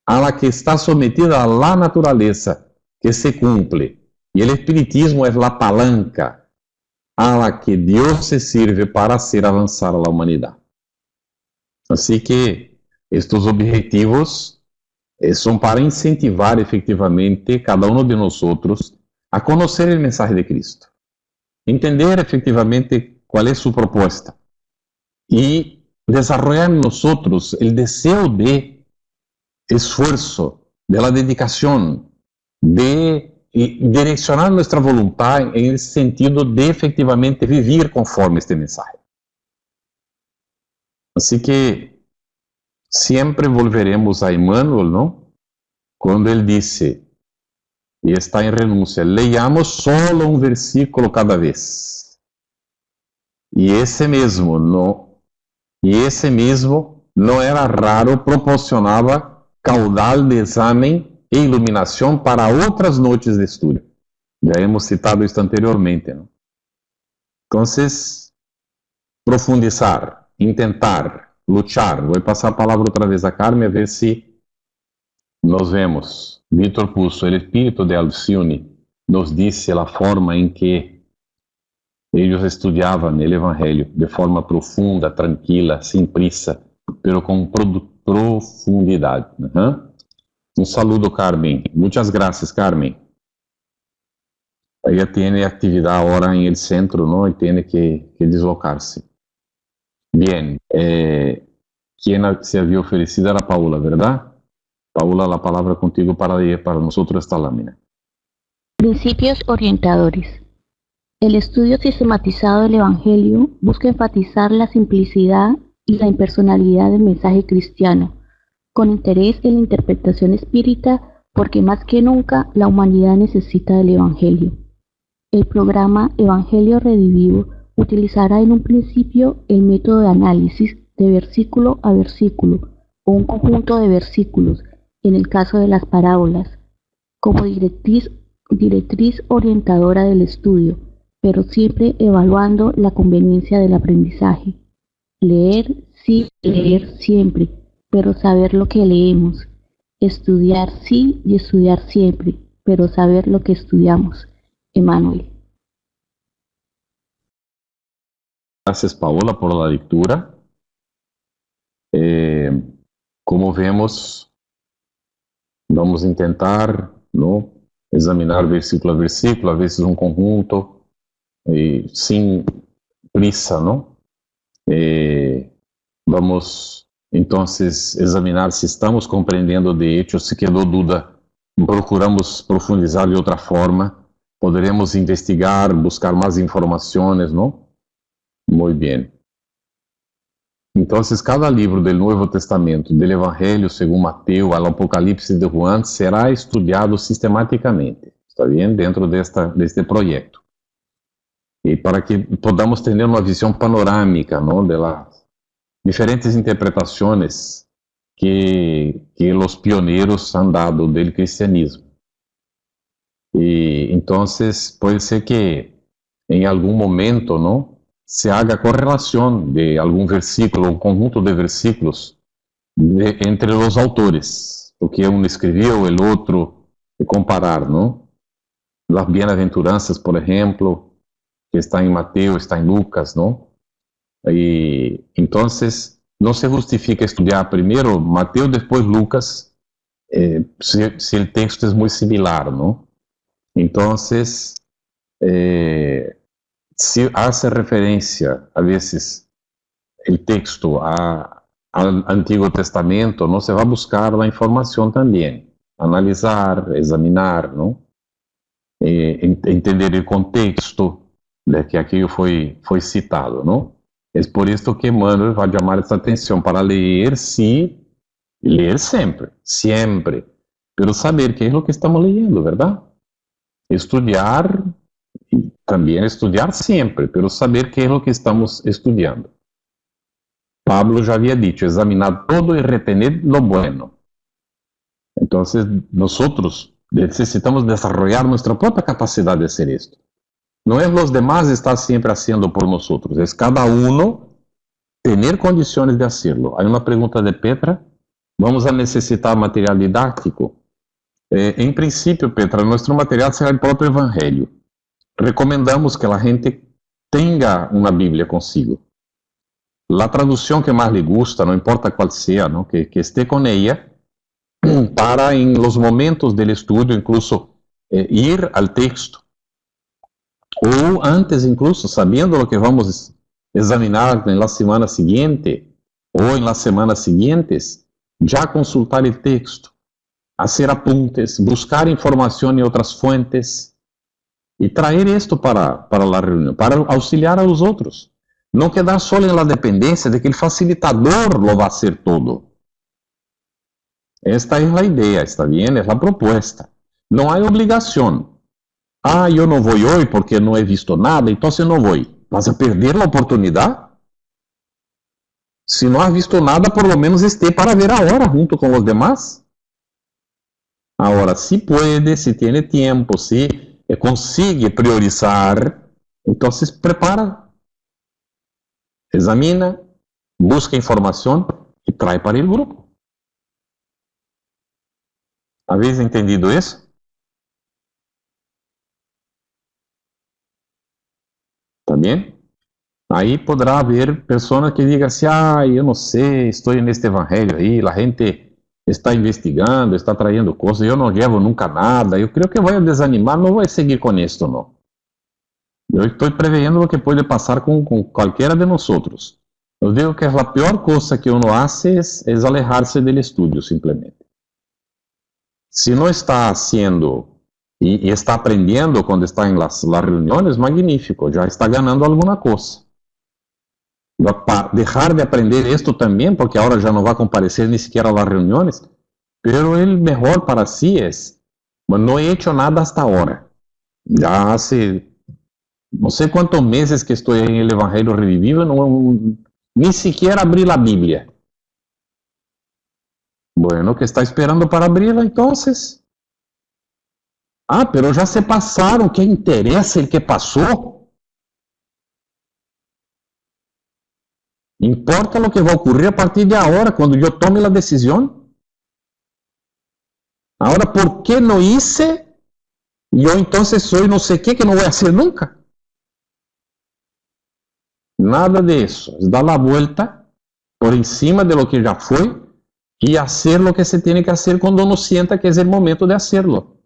a la que está sometida la naturaleza, que se cumple, y el espiritismo es la palanca a la que Dios se sirve para hacer avanzar a la humanidad. Así que estos objetivos son para incentivar efectivamente cada uno de nosotros a conocer el mensaje de Cristo, entender efectivamente cuál es su propuesta y desarrollar en nosotros el deseo de esfuerzo, de la dedicación, de direccionar nuestra voluntad en el sentido de efectivamente vivir conforme este mensaje. Así que siempre volveremos a Emmanuel, ¿no? Cuando él dice, y está en renuncia, leamos solo un versículo cada vez. Y ese mismo no era raro, proporcionaba caudal de examen e iluminación para otras noches de estudio. Ya hemos citado esto anteriormente, ¿no? Entonces, profundizar, intentar, luchar. Voy a pasar la palabra otra vez a Carmen a ver si nos vemos. Víctor puso, el espíritu de Alcione nos dice la forma en que ellos estudiaban el Evangelio de forma profunda, tranquila, sin prisa, pero con profundidad. Un saludo, Carmen. Muchas gracias, Carmen. Ella tiene actividad ahora en el centro, ¿no? Y tiene que deslocarse. Bien. Quien se había ofrecido era Paula, ¿verdad? Paula, la palabra contigo para leer para nosotros esta lámina. Principios orientadores. El estudio sistematizado del Evangelio busca enfatizar la simplicidad y la impersonalidad del mensaje cristiano, con interés en la interpretación espírita, porque más que nunca la humanidad necesita del Evangelio. El programa Evangelio Redivivo utilizará en un principio el método de análisis de versículo a versículo, o un conjunto de versículos, en el caso de las parábolas, como directriz orientadora del estudio, pero siempre evaluando la conveniencia del aprendizaje. Leer, sí, leer siempre, pero saber lo que leemos. Estudiar, sí, y estudiar siempre, pero saber lo que estudiamos. Emmanuel. Gracias, Paola, por la lectura. Como vemos, vamos a intentar, ¿no?, examinar versículo a versículo, a veces un conjunto, sin prisa, ¿no? Vamos entonces examinar si estamos compreendendo de hecho, si quedó duda, procuramos profundizar de otra forma, podremos investigar, buscar más informaciones, ¿no? Muy bien. Entonces, cada libro del Nuevo Testamento, del Evangelio según Mateo al Apocalipsis de Juan, será estudiado sistemáticamente, ¿está bien? Dentro de este proyecto. Y para que podamos tener una visión panorámica, ¿no?, de las diferentes interpretaciones que los pioneros han dado del cristianismo. Y entonces puede ser que en algún momento, ¿no?, se haga correlación de algún versículo, un conjunto de versículos entre los autores, porque uno escribió, el otro, comparar, ¿no? Las bienaventuranzas, por ejemplo, que está en Mateo, está en Lucas, ¿no? Y entonces no se justifica estudiar primero Mateo, después Lucas, si el texto es muy similar, ¿no? Entonces, si hace referencia a veces el texto al Antiguo Testamento, ¿no?, se va a buscar la información también, analizar, examinar, ¿no?, entender el contexto de que aquello fue citado, ¿no? Es por esto que Emmanuel va a llamar esta atención para leer, sí, leer siempre, pero saber qué es lo que estamos leyendo, ¿verdad? Estudiar, y también estudiar siempre, pero saber qué es lo que estamos estudiando. Pablo ya había dicho, examinar todo y retener lo bueno. Entonces, nosotros necesitamos desarrollar nuestra propia capacidad de hacer esto. No es los demás estar siempre haciendo por nosotros, es cada uno tener condiciones de hacerlo. Hay una pregunta de Petra. ¿Vamos a necesitar material didáctico? En principio, Petra, nuestro material será el propio Evangelio. Recomendamos que la gente tenga una Biblia consigo. La traducción que más le gusta, no importa cuál sea, ¿no? que esté con ella, para en los momentos del estudio incluso ir al texto. O antes incluso, sabiendo lo que vamos a examinar en la semana siguiente o en las semanas siguientes, ya consultar el texto, hacer apuntes, buscar información en otras fuentes y traer esto para la reunión, para auxiliar a los otros. No quedar solo en la dependencia de que el facilitador lo va a hacer todo. Esta es la idea, ¿está bien? Es la propuesta. No hay obligación. Ah, yo no voy hoy porque no he visto nada, entonces no voy. ¿Vas a perder la oportunidad? Si no has visto nada, por lo menos esté para ver ahora junto con los demás. Ahora, si puede, si tiene tiempo, si consigue priorizar, entonces prepara, examina, busca información y trae para el grupo. ¿Habéis entendido eso? ¿También? Ahí podrá haber personas que digan assim, yo no sé, estoy en este evangelio ahí, la gente está investigando, está trayendo cosas, yo no llevo nunca nada, yo creo que voy a desanimar, no voy a seguir con esto, no. Yo estoy preveyendo lo que puede pasar con cualquiera de nosotros. Yo digo que la peor cosa que uno hace es alejarse del estudio, simplemente. Si no está haciendo y está aprendiendo cuando está en las reuniones, magnífico, ya está ganando alguna cosa. Dejar de aprender esto también, porque ahora ya no va a comparecer ni siquiera a las reuniones, pero el mejor para sí es, bueno, no he hecho nada hasta ahora. Ya hace no sé cuántos meses que estoy en el Evangelio Revivido, ni siquiera abrí la Biblia. Bueno, ¿qué está esperando para abrirla entonces? Ah, pero ya se pasaron, ¿qué interesa el que pasó? ¿Importa lo que va a ocurrir a partir de ahora, cuando yo tome la decisión? Ahora, ¿por qué no hice? Yo entonces soy no sé qué que no voy a hacer nunca. Nada de eso. Es dar la vuelta por encima de lo que ya fue y hacer lo que se tiene que hacer cuando uno sienta que es el momento de hacerlo.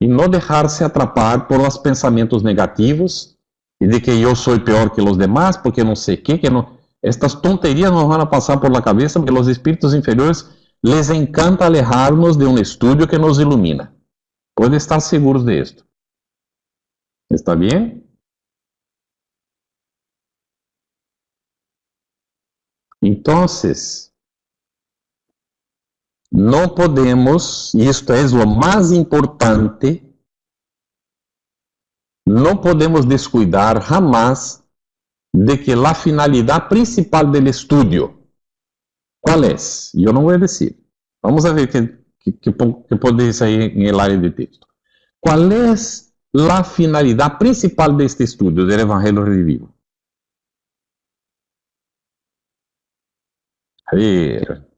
Y no dejarse atrapar por los pensamientos negativos y de que yo soy peor que los demás, porque no sé qué, que no. Estas tonterías nos van a pasar por la cabeza porque los espíritus inferiores les encanta alejarnos de un estudio que nos ilumina. Pueden estar seguros de esto. ¿Está bien? Entonces, no podemos, y esto es lo más importante, no podemos descuidar jamás de que la finalidad principal del estudio, ¿cuál es? Yo no voy a decir. Vamos a ver qué podéis ahí en el área de texto. ¿Cuál es la finalidad principal de este estudio del Evangelio Revivido? A ver.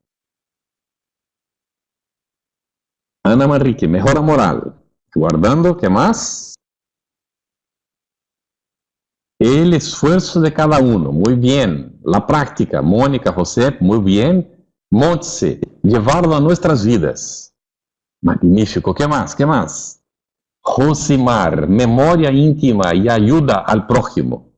Ana Manrique, mejora moral. Guardando, ¿qué más? El esfuerzo de cada uno, muy bien. La práctica, Mónica, José, muy bien. Montse, llevarlo a nuestras vidas. Magnífico, ¿qué más? ¿Qué más? Josimar, memoria íntima y ayuda al prójimo.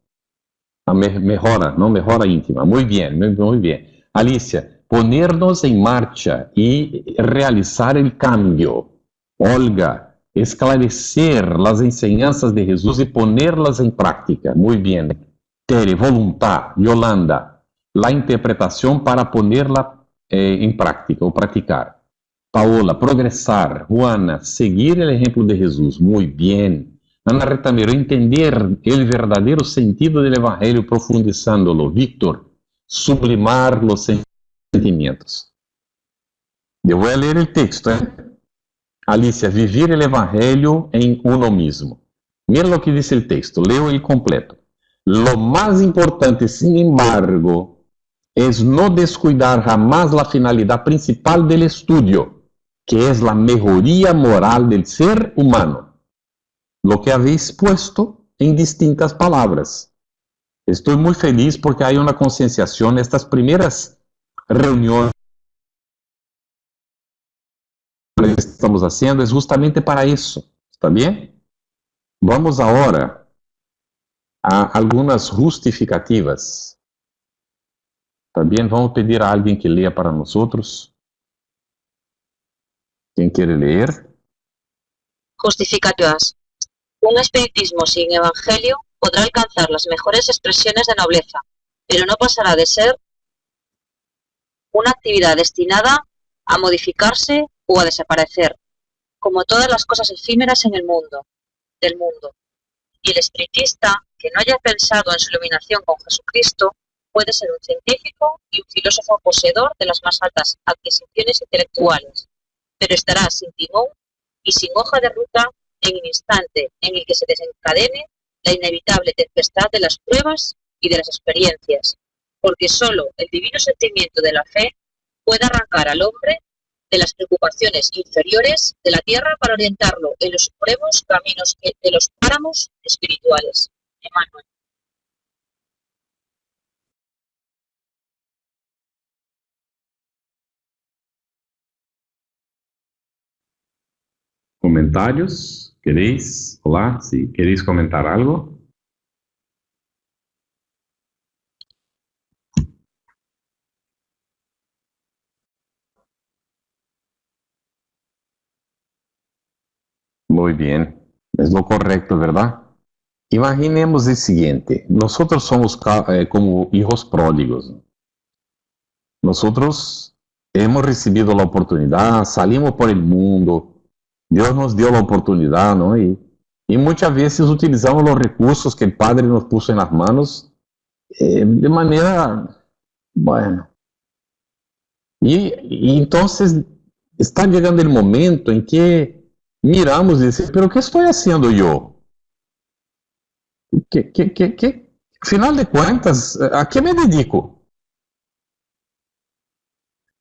Mejora, ¿no? Mejora íntima, muy bien, muy bien. Alicia, ponernos en marcha y realizar el cambio. Olga, esclarecer las enseñanzas de Jesús y ponerlas en práctica. Muy bien. Tere, voluntad. Yolanda, la interpretación para ponerla en práctica o practicar. Paola, progresar. Juana, seguir el ejemplo de Jesús. Muy bien. Ana Retamero, entender el verdadero sentido del Evangelio profundizándolo. Víctor, sublimar los sentimientos. Eu vou ler o texto, Alicia, vivir el Evangelio en uno mismo. Mira lo que dice el texto, leo el completo. Lo más importante, sin embargo, es no descuidar jamás la finalidad principal del estudio, que es la mejoría moral del ser humano. Lo que habéis puesto en distintas palabras. Estoy muy feliz porque hay una concienciación. Estas primeras reuniones que estamos haciendo es justamente para eso. ¿Está bien? Vamos ahora a algunas justificativas. ¿Está bien? Vamos a pedir a alguien que lea para nosotros. ¿Quién quiere leer? Justificativas. Un espiritismo sin evangelio podrá alcanzar las mejores expresiones de nobleza, pero no pasará de ser una actividad destinada a modificarse o a desaparecer, como todas las cosas efímeras en el mundo, del mundo. Y el espiritista que no haya pensado en su iluminación con Jesucristo puede ser un científico y un filósofo poseedor de las más altas adquisiciones intelectuales, pero estará sin timón y sin hoja de ruta en el instante en el que se desencadene la inevitable tempestad de las pruebas y de las experiencias, porque sólo el divino sentimiento de la fe puede arrancar al hombre de las preocupaciones inferiores de la tierra para orientarlo en los supremos caminos de los páramos espirituales. Emmanuel. Comentarios? ¿Queréis? Hola, si queréis comentar algo. Muy bien, es lo correcto, ¿verdad? Imaginemos el siguiente, nosotros somos como hijos pródigos. Nosotros hemos recibido la oportunidad, salimos por el mundo, Dios nos dio la oportunidad, ¿no? Y muchas veces utilizamos los recursos que el Padre nos puso en las manos de manera, bueno. Y entonces está llegando el momento en que miramos y decimos, pero ¿qué estoy haciendo yo? Final de cuentas, ¿a qué me dedico?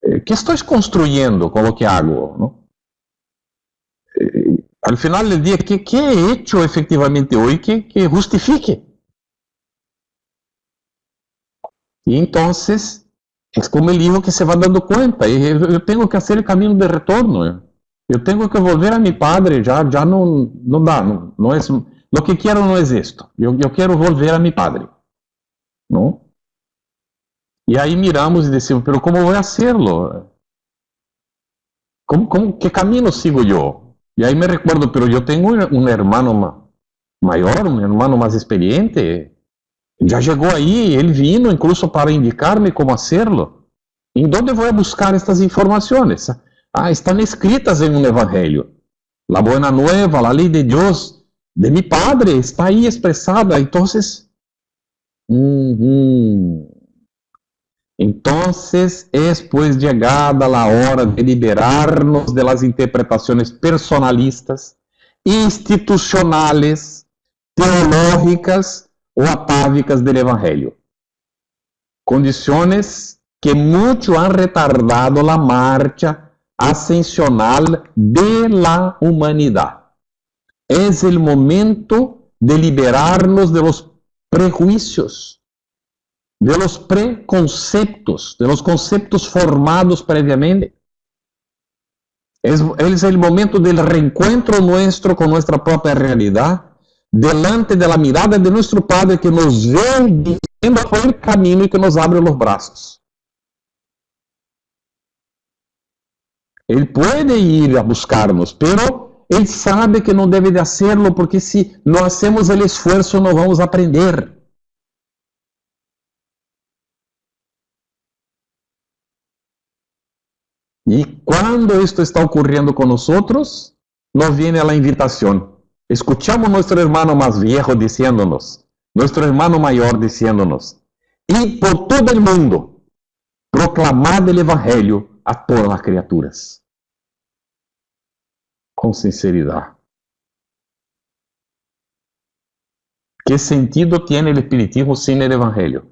¿Qué estoy construyendo con lo que hago, ¿no? Al final del día, ¿qué he hecho efectivamente hoy que justifique? Y entonces es como el hijo que se va dando cuenta, yo tengo que hacer el camino de retorno, yo tengo que volver a mi padre, ya no da, no es, lo que quiero no es esto, yo quiero volver a mi padre, ¿no? Y ahí miramos y decimos, pero ¿cómo voy a hacerlo? ¿Qué camino sigo yo? Y ahí me recuerdo, pero yo tengo un hermano mayor, un hermano más experiente, ya llegó ahí, él vino incluso para indicarme cómo hacerlo. ¿En dónde voy a buscar estas informaciones? Están escritas en un evangelio. La buena nueva, la ley de Dios, de mi Padre, está ahí expresada. Entonces, entonces es pues llegada la hora de liberarnos de las interpretaciones personalistas, institucionales, teológicas o atávicas del Evangelio. Condiciones que mucho han retardado la marcha ascensional de la humanidad. Es el momento de liberarnos de los prejuicios, de los preconceptos, de los conceptos formados previamente. Es el momento del reencuentro nuestro con nuestra propia realidad, delante de la mirada de nuestro Padre que nos ve diciendo por el camino y que nos abre los brazos. Él puede ir a buscarnos, pero Él sabe que no debe de hacerlo porque si no hacemos el esfuerzo no vamos a aprender. Y cuando esto está ocurriendo con nosotros, nos viene la invitación. Escuchamos a nuestro hermano más viejo diciéndonos, nuestro hermano mayor diciéndonos, y por todo el mundo, proclamad el Evangelio a todas las criaturas. Con sinceridad. ¿Qué sentido tiene el espiritismo sin el Evangelio?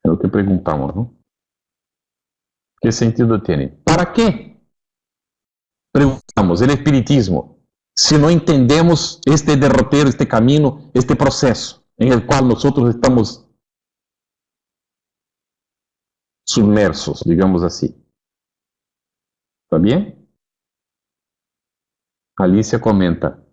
Es lo que preguntamos, ¿no? ¿Qué sentido tiene? ¿Para qué? Preguntamos, el espiritismo, si no entendemos este derrotero, este camino, este proceso en el cual nosotros estamos sumersos, digamos así. ¿Está bien? Alicia comenta,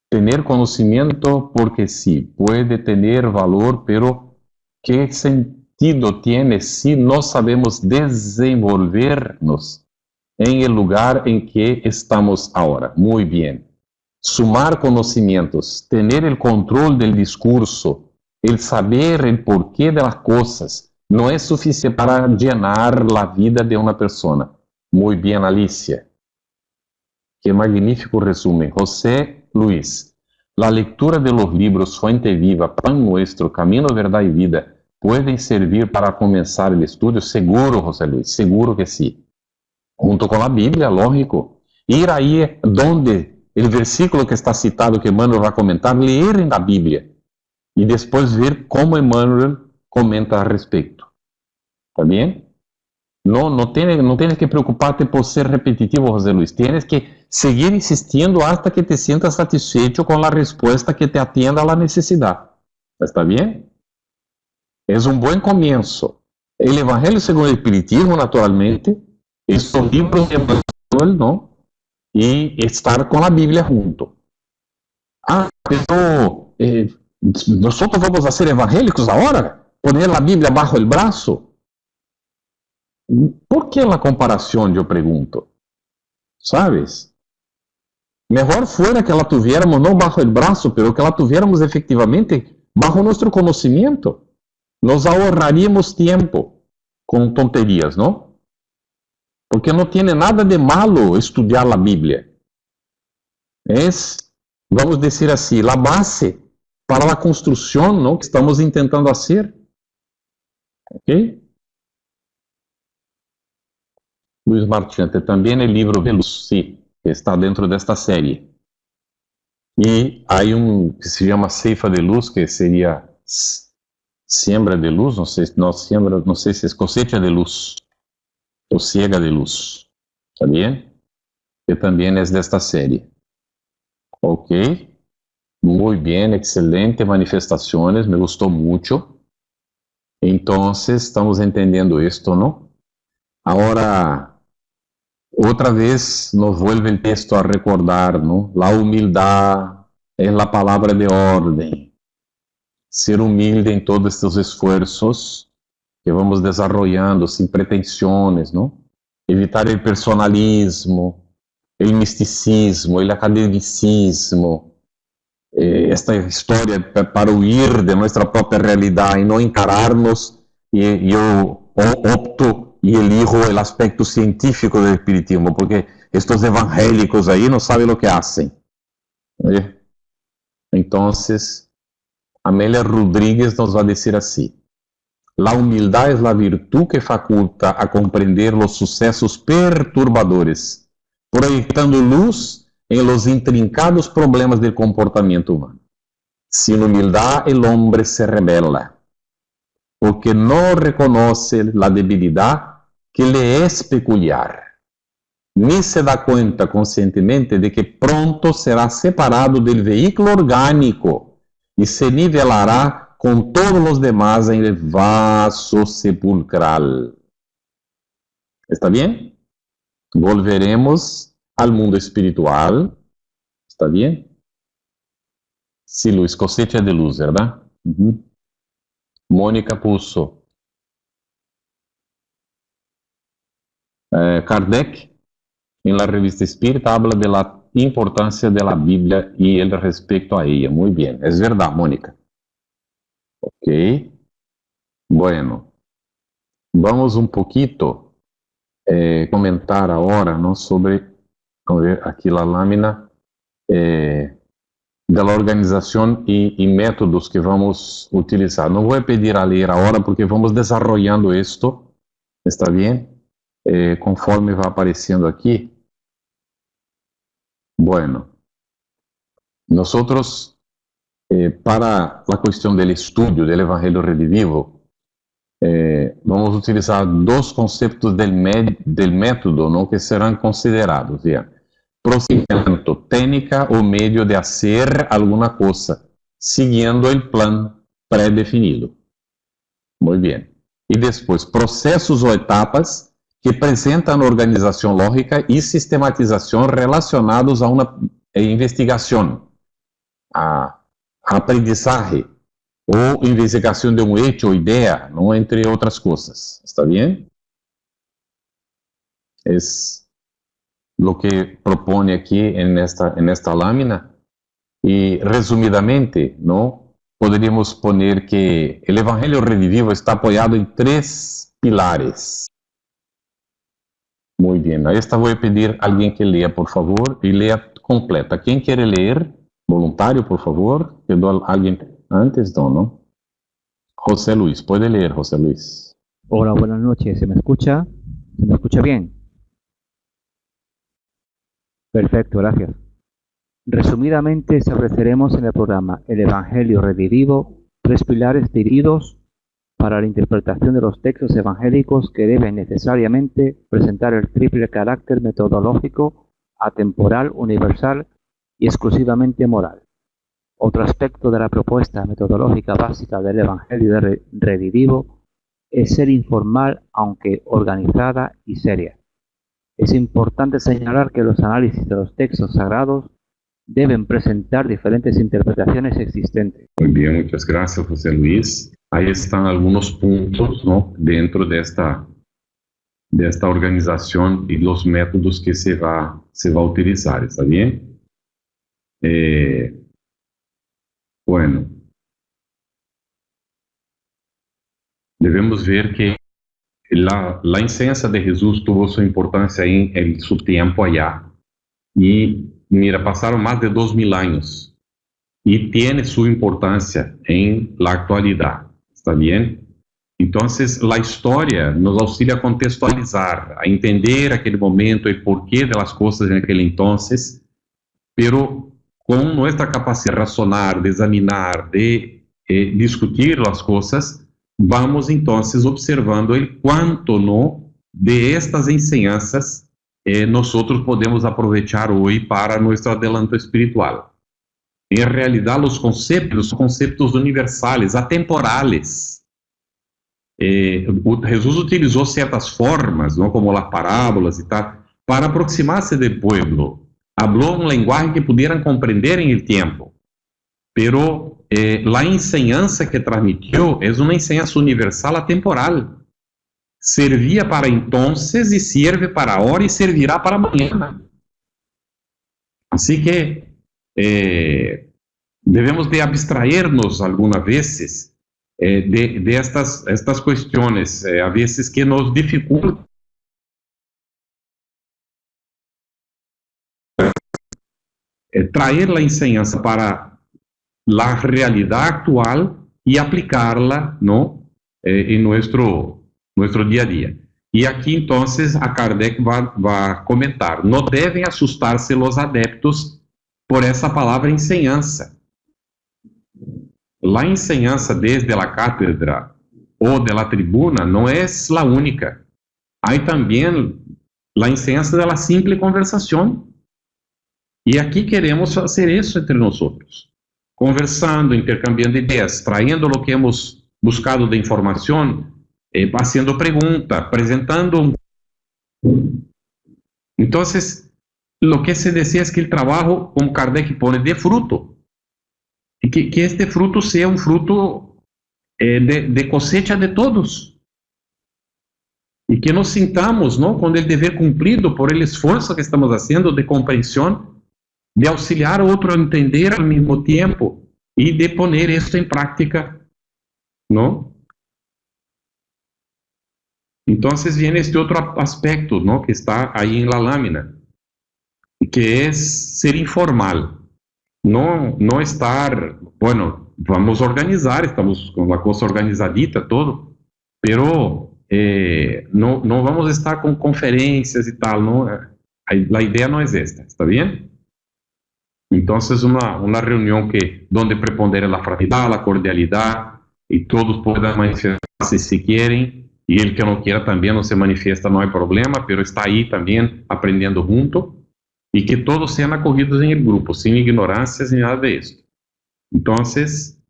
tener conocimiento porque sí, puede tener valor, pero ¿qué sentido tiene si no sabemos desenvolvernos en el lugar en que estamos ahora? Muy bien. Sumar conocimientos, tener el control del discurso, el saber el porqué de las cosas, no es suficiente para llenar la vida de una persona. Muy bien, Alicia. Qué magnífico resumen. José Luis, la lectura de los libros Fuente Viva, Pan Nuestro, Camino, Verdad y Vida, ¿pueden servir para comenzar el estudio? Seguro, José Luis, seguro que sí. Junto con la Biblia, lógico. Ir ahí donde el versículo que está citado, que Emmanuel va a comentar, leer en la Biblia y después ver cómo Emmanuel comenta al respecto. ¿Está bien? No tienes que preocuparte por ser repetitivo, José Luis. Tienes que seguir insistiendo hasta que te sientas satisfecho con la respuesta que te atienda a la necesidad. ¿Está bien? Es un buen comienzo. El Evangelio según el Espiritismo, naturalmente, estos libros de Emmanuel, ¿no? Y estar con la Biblia junto. Ah, pero nosotros vamos a ser evangélicos ahora, poner la Biblia bajo el brazo. ¿Por qué la comparación, yo pregunto? ¿Sabes? Mejor fuera que la tuviéramos no bajo el brazo, pero que la tuviéramos efectivamente bajo nuestro conocimiento. Nos ahorraríamos tiempo con tonterías, ¿no? Porque no tiene nada de malo estudiar la Biblia. Es, vamos a decir así, la base para la construcción, ¿no? Que estamos intentando hacer. ¿Ok? Luis Marchante, también el libro de luz, sí, está dentro de esta serie. Y hay un que se llama Ceifa de Luz, que sería siembra de luz, no sé si es cosecha de luz o siega de luz. ¿Está bien? Que también es de esta serie. Ok. Muy bien, excelente manifestaciones, me gustó mucho. Entonces, estamos entendiendo esto, ¿no? Ahora, otra vez nos vuelve el texto a recordar, ¿no? La humildad es la palabra de orden. Ser humilde en todos estos esfuerzos que vamos desarrollando sin pretensiones, ¿no? Evitar el personalismo, el misticismo, el academicismo, esta historia para huir de nuestra propia realidad y no encararnos, y yo opto y elijo el aspecto científico del espiritismo, porque estos evangélicos ahí no saben lo que hacen. Entonces, Amélia Rodríguez nos va a decir así: la humildad es la virtud que faculta a comprender los sucesos perturbadores, proyectando luz en los intrincados problemas del comportamiento humano. Sin humildad el hombre se rebela, porque no reconoce la debilidad que le es peculiar, ni se da cuenta conscientemente de que pronto será separado del vehículo orgánico y se nivelará con todos los demás en el vaso sepulcral. ¿Está bien? Volveremos al mundo espiritual. ¿Está bien? Sí, Luis, cosecha de luz, ¿verdad? Mónica puso. Kardec, en la revista Espírita, habla de la importancia de la Biblia y el respecto a ella. Muy bien, es verdad, Mónica. Ok. Bueno, vamos un poquito comentar agora, não, sobre, vamos ver aqui a lâmina, da organização e métodos que vamos utilizar. Não vou pedir a ler agora porque vamos desenvolvendo isto, está bem? Conforme vai aparecendo aqui. Bueno, nosotros, para a questão do estudo do Evangelho Redivivo, vamos utilizar dois conceitos del método, não, que serão considerados. Bien. Procedimento, técnica ou meio de fazer alguma coisa, seguindo o plano pré-definido. Muito bem. E depois, processos ou etapas que apresentam organização lógica e sistematização relacionados a uma investigação, a aprendizagem ou investigação de um hecho ou ideia, não, entre outras coisas. Está bem? É lo que propone aqui nesta lâmina. E, resumidamente, não, poderíamos poner que o Evangelho Redivivo está apoiado em 3 pilares. Muito bem. A esta vou pedir a alguém que leia, por favor, e leia completa. Quem quer ler? Voluntário, por favor. Quedou alguém antes? No. José Luis, puede leer, José Luis. Hola, buenas noches. ¿Se me escucha? ¿Se me escucha bien? Perfecto, gracias. Resumidamente estableceremos en el programa El Evangelio Redivivo 3 pilares dirigidos para la interpretación de los textos evangélicos que deben necesariamente presentar el triple carácter metodológico, atemporal, universal y exclusivamente moral. Otro aspecto de la propuesta metodológica básica del Evangelio Redivivo es ser informal, aunque organizada y seria. Es importante señalar que los análisis de los textos sagrados deben presentar diferentes interpretaciones existentes. Muy bien, muchas gracias, José Luis. Ahí están algunos puntos, ¿no?, dentro de esta organización y los métodos que se va a utilizar, ¿está bien? Bueno, debemos ver que la enseñanza de Jesús tuvo su importancia en su tiempo allá. Y mira, pasaron más de 2000 años y tiene su importancia en la actualidad, ¿está bien? Entonces, la historia nos auxilia a contextualizar, a entender aquel momento y por qué de las cosas en aquel entonces, pero con nuestra capacidad de razonar, de examinar, de discutir las cosas, vamos entonces observando el cuánto no de estas enseñanzas nosotros podemos aprovechar hoy para nuestro adelanto espiritual. En realidad los conceptos son conceptos universales, atemporales. Jesús utilizó ciertas formas, ¿no?, como las parábolas y tal, para aproximarse del pueblo. Habló un lenguaje que pudieran comprender en el tiempo, pero la enseñanza que transmitió es una enseñanza universal atemporal. Servía para entonces y sirve para ahora y servirá para mañana. Así que debemos de abstraernos algunas veces de estas cuestiones, a veces que nos dificultan traer la enseñanza para la realidad actual y aplicarla, ¿no?, en nuestro día a día. Y aquí entonces a Kardec va a comentar: no deben asustarse los adeptos por esa palabra enseñanza. La enseñanza desde la cátedra o de la tribuna no es la única. Hay también la enseñanza de la simple conversación. Y aquí queremos hacer eso entre nosotros, conversando, intercambiando ideas, trayendo lo que hemos buscado de información, haciendo preguntas, presentando. Entonces, lo que se decía es que el trabajo, como Kardec pone, de fruto, y que este fruto sea un fruto de cosecha de todos, y que nos sintamos, ¿no?, con el deber cumplido por el esfuerzo que estamos haciendo de comprensión, de auxiliar a otro a entender al mismo tiempo y de poner esto en práctica, ¿no? Entonces viene este otro aspecto, ¿no?, que está ahí en la lámina, que es ser informal. No estar, bueno, vamos a organizar, estamos con la cosa organizadita, todo, pero no vamos a estar con conferencias y tal, ¿no? La idea no es esta, ¿está bien? Entonces una reunión donde prepondera la fraternidad, la cordialidad, y todos puedan manifestarse si quieren, y el que no quiera también no se manifiesta, no hay problema, pero está ahí también aprendiendo junto, y que todos sean acogidos en el grupo, sin ignorancias ni nada de esto. Entonces,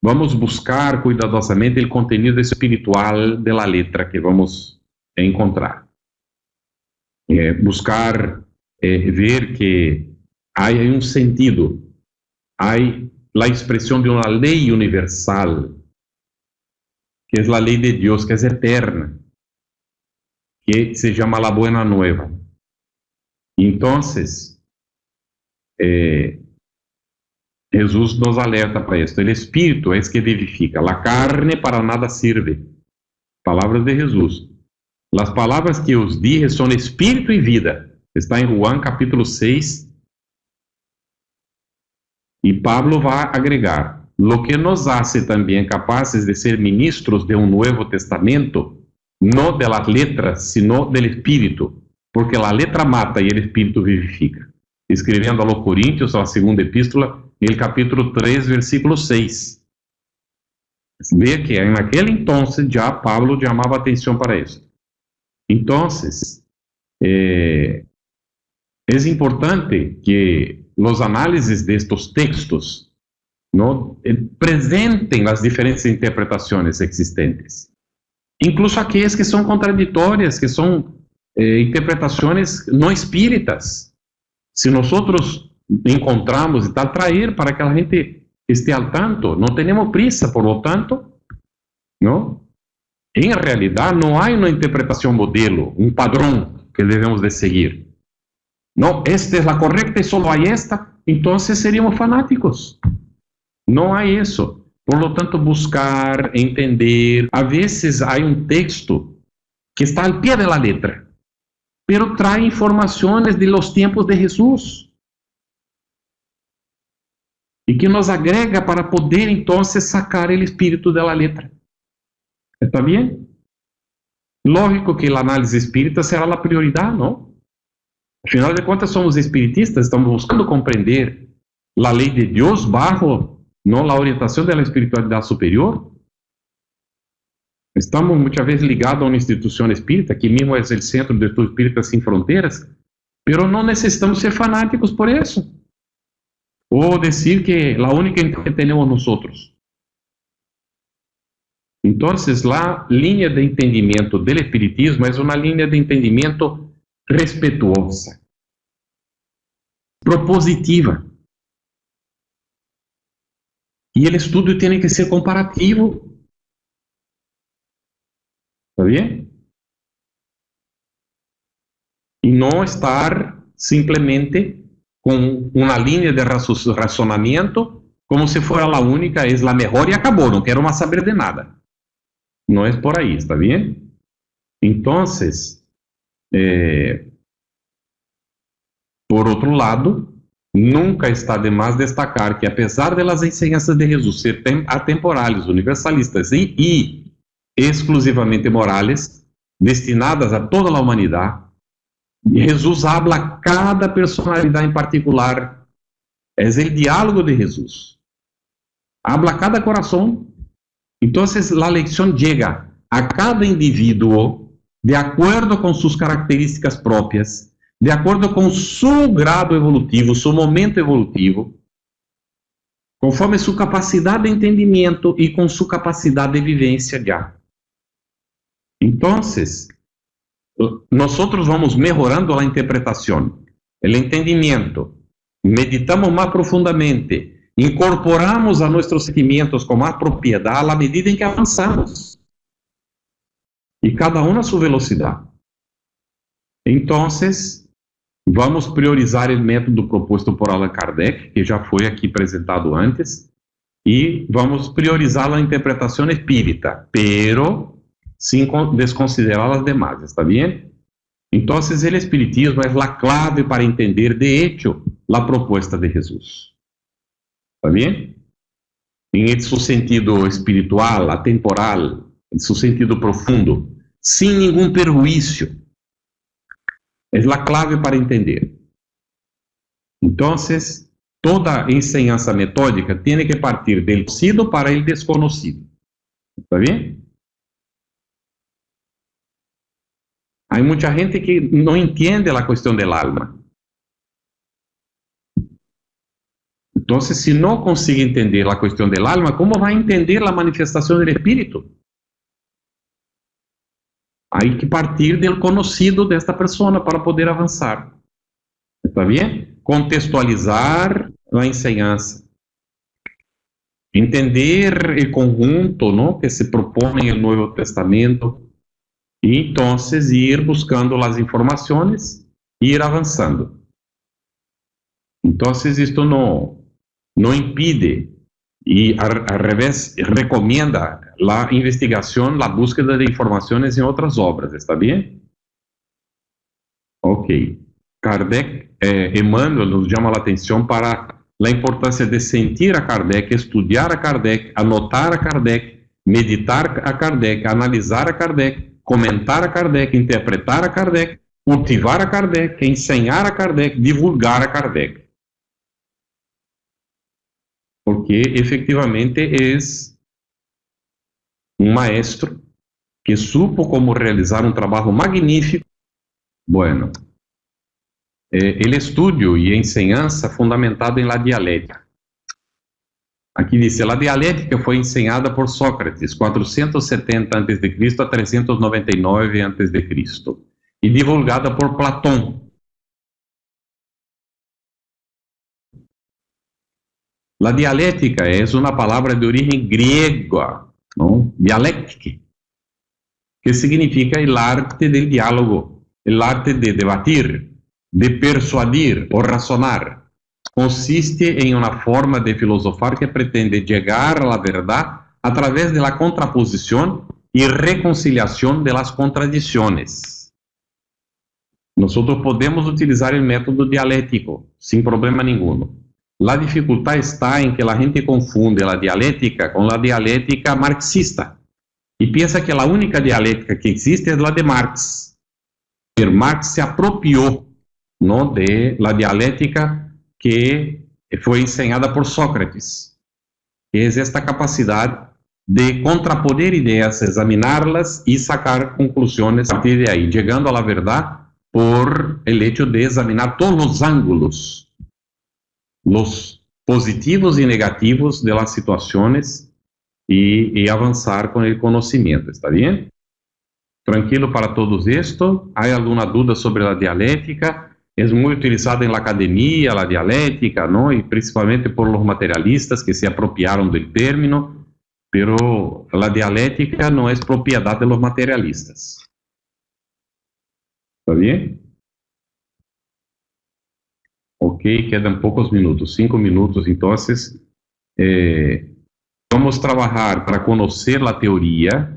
vamos buscar cuidadosamente el contenido espiritual de la letra que vamos a encontrar. Buscar ver que hay un sentido, hay la expresión de una ley universal, que es la ley de Dios, que es eterna, que se llama la Buena Nueva. Entonces, Jesús nos alerta para esto. El Espíritu es que vivifica, la carne para nada sirve. Palabras de Jesús. Las palabras que os dije son Espíritu y vida. Está en Juan capítulo 6. Y Pablo va a agregar, lo que nos hace también capaces de ser ministros de un Nuevo Testamento, no de las letras, sino del Espíritu. Porque la letra mata y el Espíritu vivifica. Escribiendo a los Corintios, a la segunda epístola, en el capítulo 3, versículo 6. Ve que en aquel entonces ya Pablo llamaba atención para esto. Entonces, es importante que los análisis de estos textos, ¿no?, presenten las diferentes interpretaciones existentes. Incluso aquellas que son contradictorias, que son interpretaciones no espíritas. Si nosotros encontramos y tal, traer para que la gente esté al tanto. No tenemos prisa, por lo tanto, ¿no? En realidad no hay una interpretación modelo, un padrón que debemos de seguir. No, esta es la correcta y solo hay esta, entonces seríamos fanáticos. No hay eso. Por lo tanto, buscar, entender. A veces hay un texto que está al pie de la letra, pero trae informaciones de los tiempos de Jesús y que nos agrega para poder entonces sacar el espíritu de la letra. ¿Está bien? Lógico que el análisis espírita será la prioridad, ¿no? Al final de cuentas somos espiritistas, estamos buscando comprender la ley de Dios bajo, ¿no?, la orientación de la espiritualidad superior. Estamos muchas veces ligados a una institución espírita, que mismo es el Centro de Estudios Espíritas Sin Fronteras, pero no necesitamos ser fanáticos por eso, o decir que la única que tenemos nosotros. Entonces, la línea de entendimiento del espiritismo es una línea de entendimiento respetuosa, propositiva. Y el estudio tiene que ser comparativo. ¿Está bien? Y no estar simplemente con una línea de razonamiento como si fuera la única, es la mejor y acabó, no quiero más saber de nada. No es por ahí, ¿está bien? Entonces, por otro lado, nunca está de más destacar que a pesar de las enseñanzas de Jesús ser atemporales, universalistas y exclusivamente morales, destinadas a toda la humanidad, Jesús habla a cada personalidad en particular. Es el diálogo de Jesús. Habla a cada corazón. Entonces la lección llega a cada individuo de acuerdo con sus características propias, de acuerdo con su grado evolutivo, su momento evolutivo, conforme su capacidad de entendimiento y con su capacidad de vivencia ya. Entonces, nosotros vamos mejorando la interpretación, el entendimiento, meditamos más profundamente, incorporamos a nuestros sentimientos con más propiedad a la medida en que avanzamos. Y cada uno a su velocidad. Entonces, vamos priorizar el método propuesto por Allan Kardec, que ya fue aquí presentado antes, y vamos priorizar la interpretación espírita, pero sin desconsiderar las demás, ¿está bien? Entonces el espiritismo es la clave para entender de hecho la propuesta de Jesús, ¿está bien? En su sentido espiritual, atemporal, en su sentido profundo, sin ningún perjuicio. Es la clave para entender. Entonces, toda enseñanza metódica tiene que partir del conocido para el desconocido. ¿Está bien? Hay mucha gente que no entiende la cuestión del alma. Entonces, si no consigue entender la cuestión del alma, ¿cómo va a entender la manifestación del espíritu? Hay que partir del conocido de esta persona para poder avanzar. ¿Está bien? Contextualizar la enseñanza. Entender el conjunto, ¿no?, que se propone en el Nuevo Testamento. Y entonces ir buscando las informaciones e ir avanzando. Entonces esto no impide y al revés recomienda la investigación, la búsqueda de informaciones en otras obras, ¿está bien? Ok. Kardec, Emmanuel nos llama la atención para la importancia de sentir a Kardec, estudiar a Kardec, anotar a Kardec, meditar a Kardec, analisar a Kardec, comentar a Kardec, interpretar a Kardec, cultivar a Kardec, enseñar a Kardec, divulgar a Kardec. Porque efectivamente es un maestro que supo cómo realizar un trabajo magnífico. Bueno, el estudio y enseñanza fundamentado en la dialéctica. Aquí dice, la dialéctica fue enseñada por Sócrates, 470 a.C. a 399 a.C., y divulgada por Platón. La dialéctica es una palabra de origen griego, ¿no? Dialéctica, que significa el arte del diálogo, el arte de debatir, de persuadir o razonar. Consiste en una forma de filosofar que pretende llegar a la verdad a través de la contraposición y reconciliación de las contradicciones. Nosotros podemos utilizar el método dialéctico sin problema ninguno. La dificultad está en que la gente confunde la dialéctica con la dialéctica marxista y piensa que la única dialéctica que existe es la de Marx. Pero Marx se apropió, ¿no?, de la dialéctica que fue enseñada por Sócrates, que es esta capacidad de contraponer ideas, examinarlas y sacar conclusiones a partir de ahí, llegando a la verdad por el hecho de examinar todos los ángulos, los positivos y negativos de las situaciones y avanzar con el conocimiento, ¿está bien? Tranquilo para todos esto. ¿Hay alguna duda sobre la dialéctica? Es muy utilizada en la academia, la dialéctica, ¿no? Y principalmente por los materialistas que se apropiaron del término, pero la dialéctica no es propiedad de los materialistas. ¿Está bien? Ok, quedan pocos minutos, 5 minutos, entonces vamos a trabajar para conocer la teoría,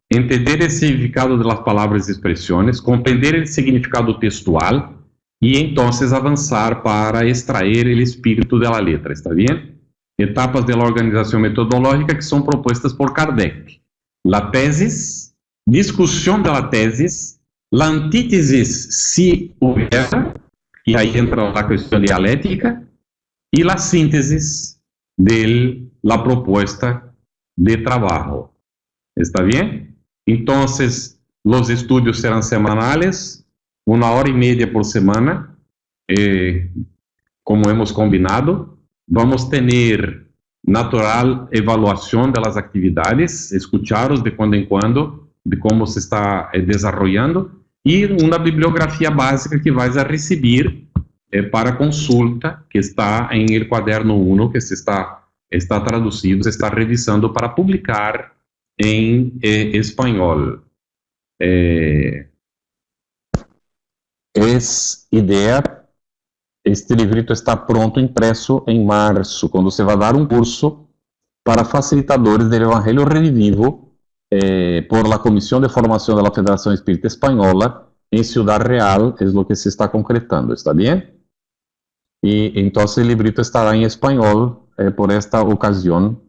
entender el significado de las palabras y expresiones, comprender el significado textual y entonces avanzar para extraer el espíritu de la letra, ¿está bien? Etapas de la organización metodológica que son propuestas por Kardec. La tesis, discusión de la tesis, la antítesis si hubiera, y ahí entra la cuestión dialéctica, y la síntesis de la propuesta de trabajo. ¿Está bien? Entonces, los estudios serán semanales, 1h30 por semana, como hemos combinado. Vamos a tener natural evaluación de las actividades, escucharos de cuando en cuando de cómo se está desarrollando, y una bibliografía básica que vais a recibir para consulta, que está en el cuaderno 1, que está traducido, se está revisando para publicar en español. Es idea, este librito está pronto, impreso en marzo, cuando se va a dar un curso para facilitadores del Evangelio Redivivo, por la Comisión de Formación de la Federación Espírita Española en Ciudad Real, es lo que se está concretando, ¿está bien? Y entonces el librito estará en español por esta ocasión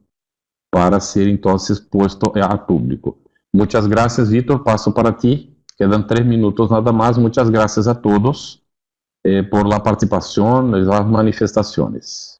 para ser entonces puesto al público. Muchas gracias, Víctor, paso para ti. Quedan 3 minutos nada más. Muchas gracias a todos por la participación y las manifestaciones.